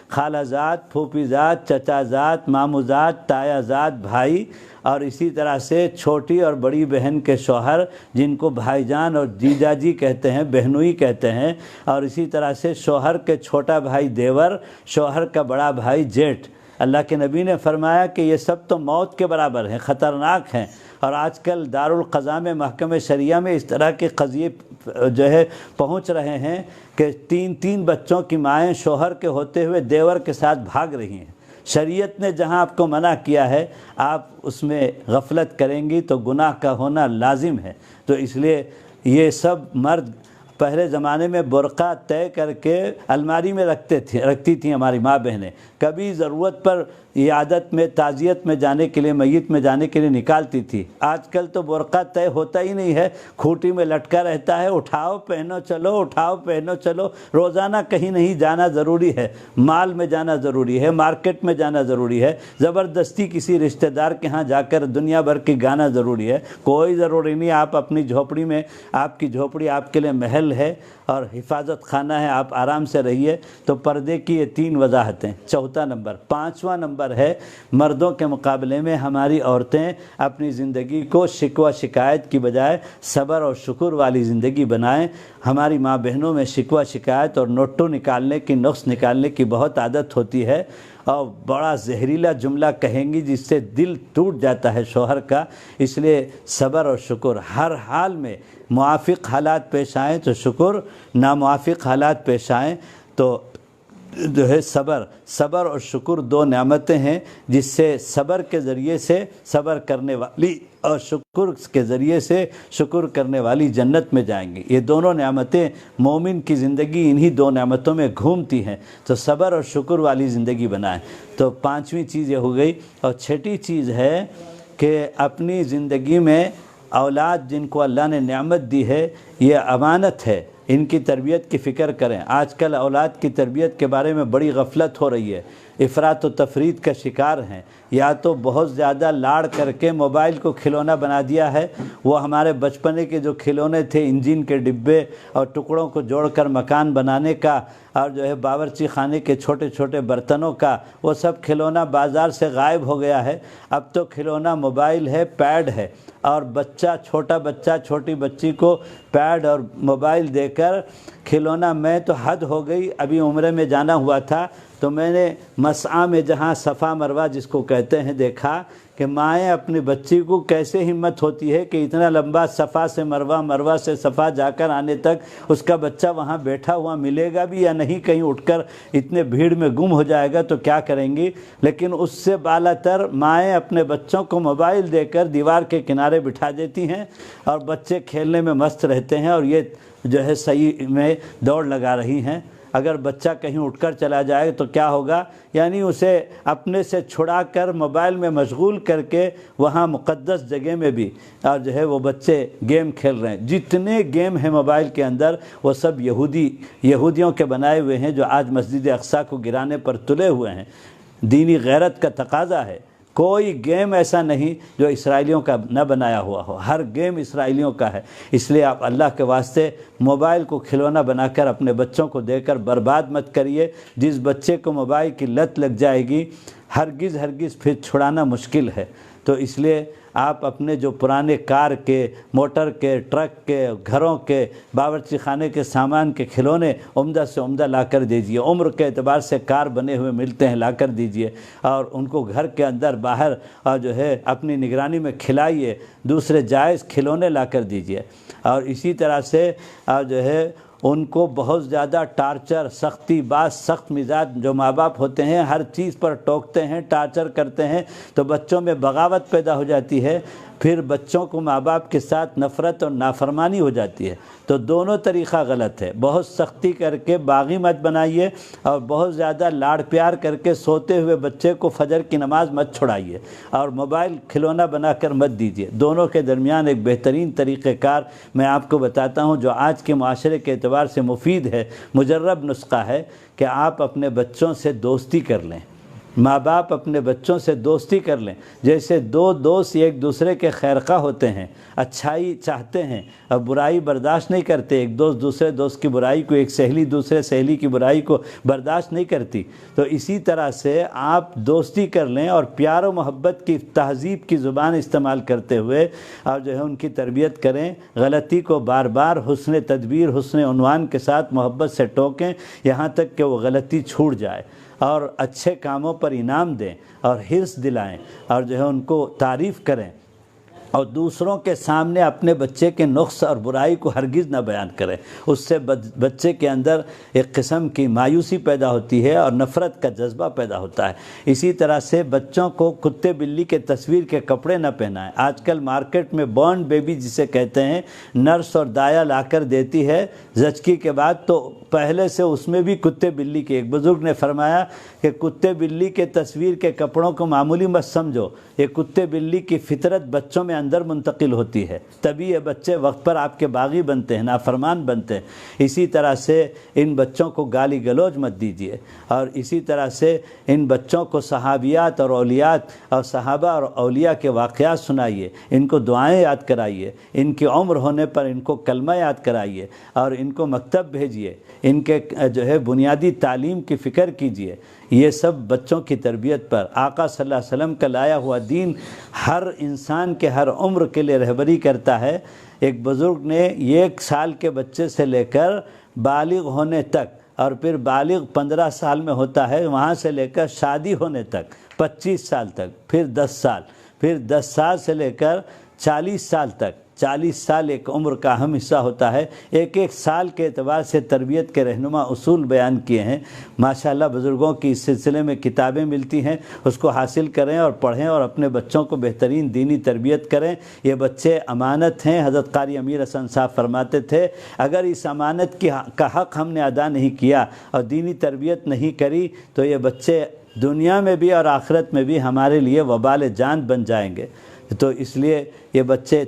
خالہ زاد، پھوپھی زاد، چچا زاد، ماموں زاد، تایا زاد، بھائی، اور اسی طرح سے چھوٹی اور بڑی بہن کے شوہر جن کو بھائی جان اور جیجا جی کہتے ہیں، بہنوئی کہتے ہیں، اور اسی طرح سے شوہر کے چھوٹا بھائی دیور، شوہر کا بڑا بھائی جیٹھ۔ اللہ کے نبی نے فرمایا کہ یہ سب تو موت کے برابر ہیں، خطرناک ہیں، اور آج کل دارالقضاء میں، محکمہ شریعہ میں اس طرح کے قضیے جو ہے پہنچ رہے ہیں کہ 3 بچوں کی مائیں شوہر کے ہوتے ہوئے دیور کے ساتھ بھاگ رہی ہیں۔ شریعت نے جہاں آپ کو منع کیا ہے، آپ اس میں غفلت کریں گی تو گناہ کا ہونا لازم ہے۔ تو اس لیے یہ سب مرد پہلے زمانے میں برقع طے کر کے الماری میں رکھتی تھیں ہماری ماں بہنیں، کبھی ضرورت پر عیادت میں، تعزیت میں جانے کے لیے، میت میں جانے کے لیے نکالتی تھی۔ آج کل تو برقع طے ہوتا ہی نہیں ہے، کھوٹی میں لٹکا رہتا ہے، اٹھاؤ پہنو چلو، اٹھاؤ پہنو چلو۔ روزانہ کہیں نہیں جانا ضروری ہے، مال میں جانا ضروری ہے، مارکیٹ میں جانا ضروری ہے، زبردستی کسی رشتہ دار کے ہاں جا کر دنیا بھر کی گانا ضروری ہے، کوئی ضروری نہیں۔ آپ اپنی جھوپڑی میں، آپ کی جھوپڑی آپ کے لیے محل ہے اور حفاظت خانہ ہے، آپ آرام سے رہیے۔ تو پردے کی یہ 3 وضاحتیں۔ چوتھا نمبر، 5واں نمبر ہے، مردوں کے مقابلے میں ہماری عورتیں اپنی زندگی کو شکوہ شکایت کی بجائے صبر اور شکر والی زندگی بنائیں۔ ہماری ماں بہنوں میں شکوہ شکایت اور نوٹو نکالنے کی، نقص نکالنے کی بہت عادت ہوتی ہے، اور بڑا زہریلا جملہ کہیں گی جس سے دل ٹوٹ جاتا ہے شوہر کا۔ اس لیے صبر اور شکر ہر حال میں، موافق حالات پیش آئیں تو شکر، ناموافق حالات پیش آئیں تو جو ہے صبر اور شکر 2 نعمتیں ہیں جس سے صبر کے ذریعے سے صبر کرنے والی اور شکر کے ذریعے سے شکر کرنے والی جنت میں جائیں گی۔ یہ دونوں نعمتیں مومن کی زندگی انہی 2 نعمتوں میں گھومتی ہیں، تو صبر اور شکر والی زندگی بنائیں۔ تو 5ویں چیز یہ ہو گئی، اور 6ٹی چیز ہے کہ اپنی زندگی میں اولاد جن کو اللہ نے نعمت دی ہے، یہ امانت ہے، ان کی تربیت کی فکر کریں۔ آج کل اولاد کی تربیت کے بارے میں بڑی غفلت ہو رہی ہے، افراط و تفرید کا شکار ہیں، یا تو بہت زیادہ لاڑ کر کے موبائل کو کھلونا بنا دیا ہے۔ وہ ہمارے بچپنے کے جو کھلونے تھے، انجن کے ڈبے اور ٹکڑوں کو جوڑ کر مکان بنانے کا، اور جو ہے باورچی خانے کے چھوٹے چھوٹے برتنوں کا، وہ سب کھلونا بازار سے غائب ہو گیا ہے۔ اب تو کھلونا موبائل ہے، پیڈ ہے، اور چھوٹا بچہ چھوٹی بچی کو پیڈ اور موبائل دے کر کھلونا، میں تو حد ہو گئی۔ ابھی عمرے میں جانا ہوا تھا تو میں نے مسعی میں، جہاں صفا مروہ جس کو کہتے ہیں، دیکھا کہ مائیں اپنی بچی کو کیسے ہمت ہوتی ہے کہ اتنا لمبا صفا سے مروہ، مروہ سے صفا جا کر آنے تک اس کا بچہ وہاں بیٹھا ہوا ملے گا بھی یا نہیں، کہیں اٹھ کر اتنے بھیڑ میں گم ہو جائے گا تو کیا کریں گی۔ لیکن اس سے بالا تر مائیں اپنے بچوں کو موبائل دے کر دیوار کے کنارے بٹھا دیتی ہیں، اور بچے کھیلنے میں مست رہتے ہیں، اور یہ جو ہے صحیح میں دوڑ لگا رہی ہیں۔ اگر بچہ کہیں اٹھ کر چلا جائے تو کیا ہوگا؟ یعنی اسے اپنے سے چھڑا کر موبائل میں مشغول کر کے وہاں مقدس جگہ میں بھی، اور جو ہے وہ بچے گیم کھیل رہے ہیں۔ جتنے گیم ہیں موبائل کے اندر وہ سب یہودیوں کے بنائے ہوئے ہیں، جو آج مسجد اقصیٰ کو گرانے پر تلے ہوئے ہیں۔ دینی غیرت کا تقاضا ہے، کوئی گیم ایسا نہیں جو اسرائیلیوں کا نہ بنایا ہوا ہو، ہر گیم اسرائیلیوں کا ہے۔ اس لیے آپ اللہ کے واسطے موبائل کو کھلونا بنا کر اپنے بچوں کو دے کر برباد مت کریے۔ جس بچے کو موبائل کی لت لگ جائے گی، ہرگز پھر چھڑانا مشکل ہے۔ تو اس لیے آپ اپنے جو پرانے کار کے، موٹر کے، ٹرک کے، گھروں کے، باورچی خانے کے سامان کے کھلونے عمدہ سے عمدہ لا کر دیجئے، عمر کے اعتبار سے کار بنے ہوئے ملتے ہیں لا کر دیجئے، اور ان کو گھر کے اندر باہر جو ہے اپنی نگرانی میں کھلائیے، دوسرے جائز کھلونے لا کر دیجئے۔ اور اسی طرح سے جو ہے ان کو بہت زیادہ ٹارچر، سختی، بعض سخت مزاج جو ماں باپ ہوتے ہیں ہر چیز پر ٹوکتے ہیں، ٹارچر کرتے ہیں، تو بچوں میں بغاوت پیدا ہو جاتی ہے، پھر بچوں کو ماں باپ کے ساتھ نفرت اور نافرمانی ہو جاتی ہے۔ تو دونوں طریقہ غلط ہے، بہت سختی کر کے باغی مت بنائیے، اور بہت زیادہ لاڑ پیار کر کے سوتے ہوئے بچے کو فجر کی نماز مت چھڑائیے، اور موبائل کھلونا بنا کر مت دیجیے۔ دونوں کے درمیان ایک بہترین طریقہ کار میں آپ کو بتاتا ہوں جو آج کے معاشرے کے اعتبار سے مفید ہے، مجرب نسخہ ہے، کہ آپ اپنے بچوں سے دوستی کر لیں، ماں باپ اپنے بچوں سے دوستی کر لیں۔ جیسے دو دوست ایک دوسرے کے خیرخواہ ہوتے ہیں، اچھائی چاہتے ہیں اور برائی برداشت نہیں کرتے، ایک دوست دوسرے دوست کی برائی کو، ایک سہیلی دوسرے سہیلی کی برائی کو برداشت نہیں کرتی، تو اسی طرح سے آپ دوستی کر لیں اور پیار و محبت کی، تہذیب کی زبان استعمال کرتے ہوئے اور جو ہے ان کی تربیت کریں، غلطی کو بار بار حسن تدبیر، حسن عنوان کے ساتھ محبت سے ٹوکیں یہاں تک کہ وہ غلطی چھوٹ جائے، اور اچھے کاموں پر انعام دیں اور حرص دلائیں، اور جو ہے ان کو تعریف کریں، اور دوسروں کے سامنے اپنے بچے کے نقص اور برائی کو ہرگز نہ بیان کریں۔ اس سے بچے کے اندر ایک قسم کی مایوسی پیدا ہوتی ہے اور نفرت کا جذبہ پیدا ہوتا ہے۔ اسی طرح سے بچوں کو کتے بلی کے تصویر کے کپڑے نہ پہنائیں۔ آج کل مارکیٹ میں بورن بیبی جسے کہتے ہیں، نرس اور دایا لا کر دیتی ہے زچگی کے بعد، تو پہلے سے اس میں بھی کتے بلی کے، ایک بزرگ نے فرمایا کہ کتے بلی کے تصویر کے کپڑوں کو معمولی مت سمجھو، یہ کتے بلی کی فطرت بچوں میں اندر منتقل ہوتی ہے، تبھی یہ بچے وقت پر آپ کے باغی بنتے ہیں، نافرمان بنتے ہیں۔ اسی طرح سے ان بچوں کو گالی گلوچ مت دیجیے، اور اسی طرح سے ان بچوں کو صحابیات اور اولیات اور صحابہ اور اولیاء کے واقعات سنائیے، ان کو دعائیں یاد کرائیے، ان کی عمر ہونے پر ان کو کلمہ یاد کرائیے، اور ان کو مکتب بھیجیے، ان کے جو ہے بنیادی تعلیم کی فکر کیجیے۔ یہ سب بچوں کی تربیت پر آقا صلی اللہ علیہ وسلم کا لایا ہوا دین ہر انسان کے ہر عمر کے لیے رہبری کرتا ہے۔ ایک بزرگ نے 1 سال کے بچے سے لے کر بالغ ہونے تک، اور پھر بالغ 15 سال میں ہوتا ہے، وہاں سے لے کر شادی ہونے تک 25 سال تک، پھر 10 سال، پھر 10 سال سے لے کر 40 سال تک، 40 سال ایک عمر کا اہم حصہ ہوتا ہے۔ ایک ایک سال کے اعتبار سے تربیت کے رہنما اصول بیان کیے ہیں۔ ماشاءاللہ بزرگوں کی اس سلسلے میں کتابیں ملتی ہیں، اس کو حاصل کریں اور پڑھیں، اور اپنے بچوں کو بہترین دینی تربیت کریں۔ یہ بچے امانت ہیں۔ حضرت قاری امیر حسن صاحب فرماتے تھے، اگر اس امانت کا حق ہم نے ادا نہیں کیا اور دینی تربیت نہیں کری تو یہ بچے دنیا میں بھی اور آخرت میں بھی ہمارے لیے وبال جان بن جائیں گے۔ تو اس لیے یہ بچے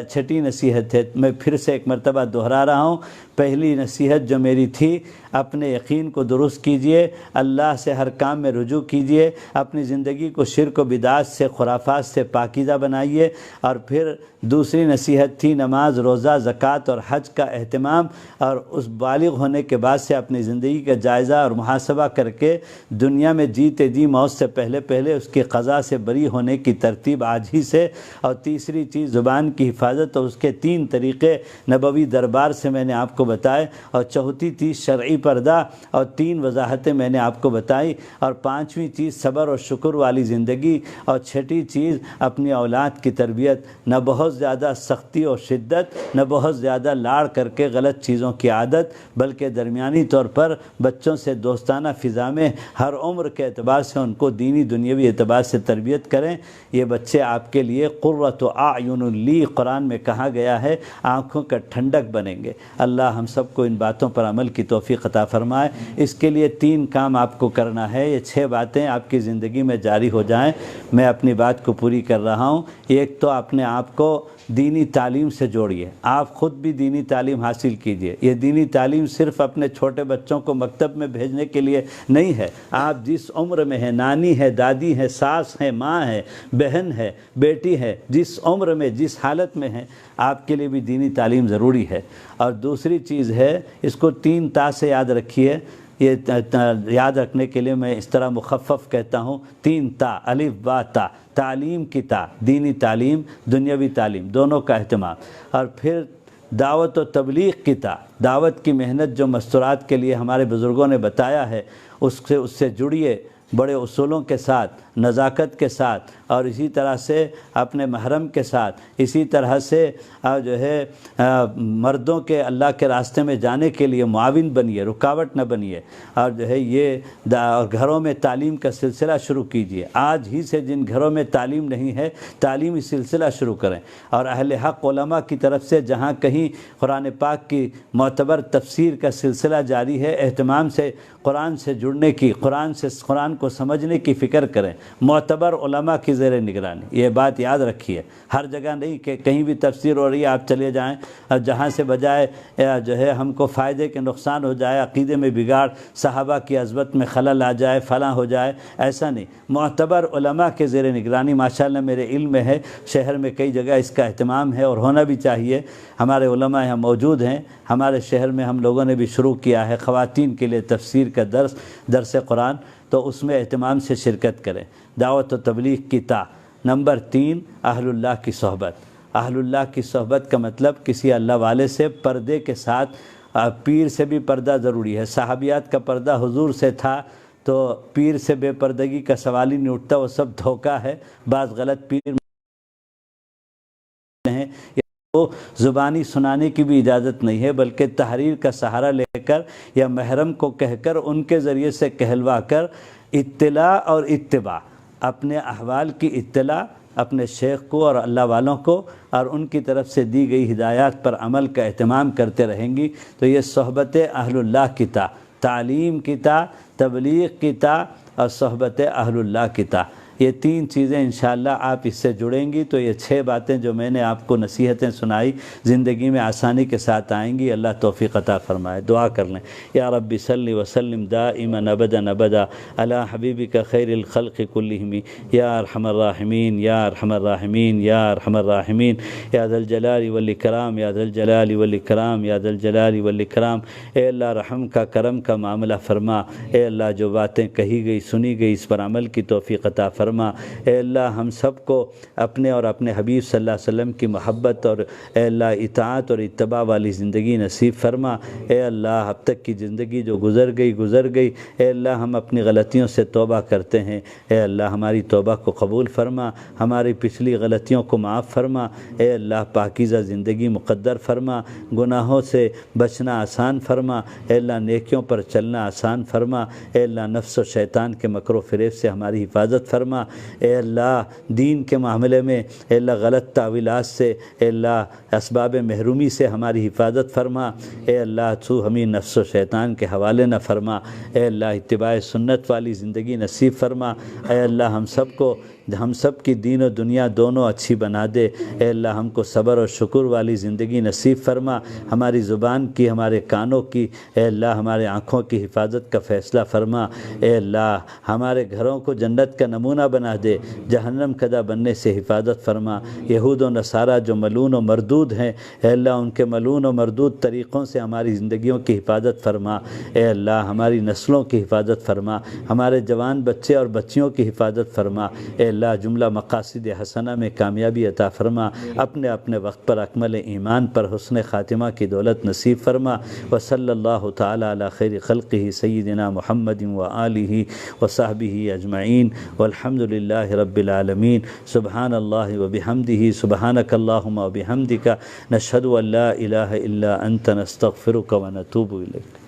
چھٹی نصیحت ہے، میں پھر سے ایک مرتبہ دہرا رہا ہوں۔ پہلی نصیحت جو میری تھی، اپنے یقین کو درست کیجئے، اللہ سے ہر کام میں رجوع کیجئے، اپنی زندگی کو شرک و بدعات سے، خرافات سے پاکیزہ بنائیے۔ اور پھر دوسری نصیحت تھی نماز، روزہ، زکوٰۃ اور حج کا اہتمام، اور اس بالغ ہونے کے بعد سے اپنی زندگی کا جائزہ اور محاسبہ کر کے دنیا میں جیتے جی موت سے پہلے اس کی قضا سے بری ہونے کی ترتیب آج ہی سے۔ اور تیسری چیز زبان کی حفاظت، اور اس کے 3 طریقے نبوی دربار سے میں نے آپ کو بتائے، اور چوتھی چیز شرعی پردہ، اور 3 وضاحتیں میں نے آپ کو بتائی، اور 5ویں چیز صبر اور شکر والی زندگی، اور 6ٹھی چیز اپنی اولاد کی تربیت، نہ بہت زیادہ سختی اور شدت، نہ بہت زیادہ لاڑ کر کے غلط چیزوں کی عادت، بلکہ درمیانی طور پر بچوں سے دوستانہ فضا میں ہر عمر کے اعتبار سے ان کو دینی دنیاوی اعتبار سے تربیت کریں۔ یہ بچے آپ کے لیے قرۃ اعین لی، قرآن میں کہا گیا ہے، آنکھوں کا ٹھنڈک بنیں گے۔ اللہ ہم سب کو ان باتوں پر عمل کی توفیق عطا فرمائے۔ اس کے لیے 3 کام آپ کو کرنا ہے، یہ 6 باتیں آپ کی زندگی میں جاری ہو جائیں۔ میں اپنی بات کو پوری کر رہا ہوں۔ ایک تو اپنے آپ کو دینی تعلیم سے جوڑیے، آپ خود بھی دینی تعلیم حاصل کیجیے۔ یہ دینی تعلیم صرف اپنے چھوٹے بچوں کو مکتب میں بھیجنے کے لیے نہیں ہے، آپ جس عمر میں ہیں، نانی ہے، دادی ہے، ساس ہے، ماں ہے، بہن ہے، بیٹی ہے، جس عمر میں جس حالت میں ہیں، آپ کے لیے بھی دینی تعلیم ضروری ہے۔ اور دوسری چیز ہے، اس کو 3 تا سے یاد رکھیے، یہ یاد رکھنے کے لیے میں اس طرح مخفف کہتا ہوں، 3 تا، الف با تا، تعلیم کی تا، دینی تعلیم، دنیاوی تعلیم، دونوں کا اہتمام، اور پھر دعوت و تبلیغ کی تا، دعوت کی محنت جو مستورات کے لیے ہمارے بزرگوں نے بتایا ہے اس سے جڑیے بڑے اصولوں کے ساتھ، نزاکت کے ساتھ، اور اسی طرح سے اپنے محرم کے ساتھ، اسی طرح سے جو ہے مردوں کے اللہ کے راستے میں جانے کے لیے معاون بنیے، رکاوٹ نہ بنیے، اور جو ہے یہ اور گھروں میں تعلیم کا سلسلہ شروع کیجیے۔ آج ہی سے جن گھروں میں تعلیم نہیں ہے، تعلیمی سلسلہ شروع کریں، اور اہل حق علماء کی طرف سے جہاں کہیں قرآن پاک کی معتبر تفسیر کا سلسلہ جاری ہے، اہتمام سے قرآن سے جڑنے کی، قرآن کو سمجھنے کی فکر کریں، معتبر علماء کی زیر نگرانی۔ یہ بات یاد رکھیے، ہر جگہ نہیں کہ کہیں بھی تفسیر ہو رہی ہے آپ چلے جائیں، اور جہاں سے بجائے جو ہے ہم کو فائدے کے نقصان ہو جائے، عقیدے میں بگاڑ، صحابہ کی عظمت میں خلل آ جائے، فلاں ہو جائے، ایسا نہیں۔ معتبر علماء کے زیر نگرانی، ماشاءاللہ میرے علم میں ہے شہر میں کئی جگہ اس کا اہتمام ہے اور ہونا بھی چاہیے۔ ہمارے علماء یہاں موجود ہیں، ہمارے شہر میں ہم لوگوں نے بھی شروع کیا ہے خواتین کے لیے تفسیر کا درس قرآن، تو اس میں اہتمام سے شرکت کریں۔ دعوت و تبلیغ کی تا۔ نمبر 3، اہل اللہ کی صحبت۔ اہل اللہ کی صحبت کا مطلب کسی اللہ والے سے پردے کے ساتھ، پیر سے بھی پردہ ضروری ہے۔ صحابیات کا پردہ حضور سے تھا، تو پیر سے بے پردگی کا سوال ہی نہیں اٹھتا، وہ سب دھوکہ ہے۔ بعض غلط پیر ہیں، وہ زبانی سنانے کی بھی اجازت نہیں ہے، بلکہ تحریر کا سہارا لے کر یا محرم کو کہہ کر ان کے ذریعے سے کہلوا کر اطلاع اور اتباع، اپنے احوال کی اطلاع اپنے شیخ کو اور اللہ والوں کو، اور ان کی طرف سے دی گئی ہدایات پر عمل کا اہتمام کرتے رہیں گی، تو یہ صحبت اہل اللہ کی تا، تعلیم کی تا، تبلیغ کی تا، اور صحبت اہل اللہ کی تا۔ یہ 3 چیزیں انشاءاللہ آپ اس سے جڑیں گی تو یہ 6 باتیں جو میں نے آپ کو نصیحتیں سنائی زندگی میں آسانی کے ساتھ آئیں گی۔ اللہ توفیق عطا فرمائے۔ دعا کر لیں۔ یا رب صلی وسلم دائما ابدا ابدا علی حبیبک خیر الخلق کلہم یا ارحم الراحمین یا ارحم الراحمین یا ارحم الراحمین یا ذا الجلال والاکرام یا ذا الجلال والاکرام یا ذا الجلال والاکرام۔ اے اللہ رحم کا، کرم کا معاملہ فرما۔ اے اللہ جو باتیں کہی گئی، سنی گئی، اس پر عمل کی توفیق عطا فرما۔ اے اللہ ہم سب کو اپنے اور اپنے حبیب صلی اللہ علیہ وسلم کی محبت اور اے اللہ اطاعت اور اتباع والی زندگی نصیب فرما۔ اے اللہ اب تک کی زندگی جو گزر گئی، اے اللہ ہم اپنی غلطیوں سے توبہ کرتے ہیں، اے اللہ ہماری توبہ کو قبول فرما، ہماری پچھلی غلطیوں کو معاف فرما۔ اے اللہ پاکیزہ زندگی مقدر فرما، گناہوں سے بچنا آسان فرما، اے اللہ نیکیوں پر چلنا آسان فرما۔ اے اللہ نفس و شیطان کے مکر و فریب سے ہماری حفاظت فرما۔ اے اللہ دین کے معاملے میں اے اللہ غلط تعویلات سے، اے اللہ اسباب محرومی سے ہماری حفاظت فرما۔ اے اللہ تو ہمیں نفس و شیطان کے حوالے نہ فرما۔ اے اللہ اتباع سنت والی زندگی نصیب فرما۔ اے اللہ ہم سب کی دین و دنیا دونوں اچھی بنا دے۔ اے اللہ ہم کو صبر اور شکر والی زندگی نصیب فرما۔ ہماری زبان کی، ہمارے کانوں کی، اے اللہ ہمارے آنکھوں کی حفاظت کا فیصلہ فرما۔ اے اللہ ہمارے گھروں کو جنت کا نمونہ بنا دے، جہنم کدہ بننے سے حفاظت فرما۔ یہود و نصارہ جو ملعون و مردود ہیں، اے اللہ ان کے ملعون و مردود طریقوں سے ہماری زندگیوں کی حفاظت فرما۔ اے اللہ ہماری نسلوں کی حفاظت فرما، ہمارے جوان بچے اور بچیوں کی حفاظت فرما۔ اے اللہ جملہ مقاصد حسنہ میں کامیابی عطا فرما، اپنے وقت پر اکمل ایمان پر حسن خاتمہ کی دولت نصیب فرما۔ وصلی اللہ تعالی علی خیر خلقہ سیدنا محمد وآلہ وصحبہ اجمعین والحمد للہ رب العالمین۔ سبحان اللہ وبحمدہ، سبحانک اللہم وبحمدک، نشہد ان لا الہ الا انت، نستغفرک ونتوب الیک۔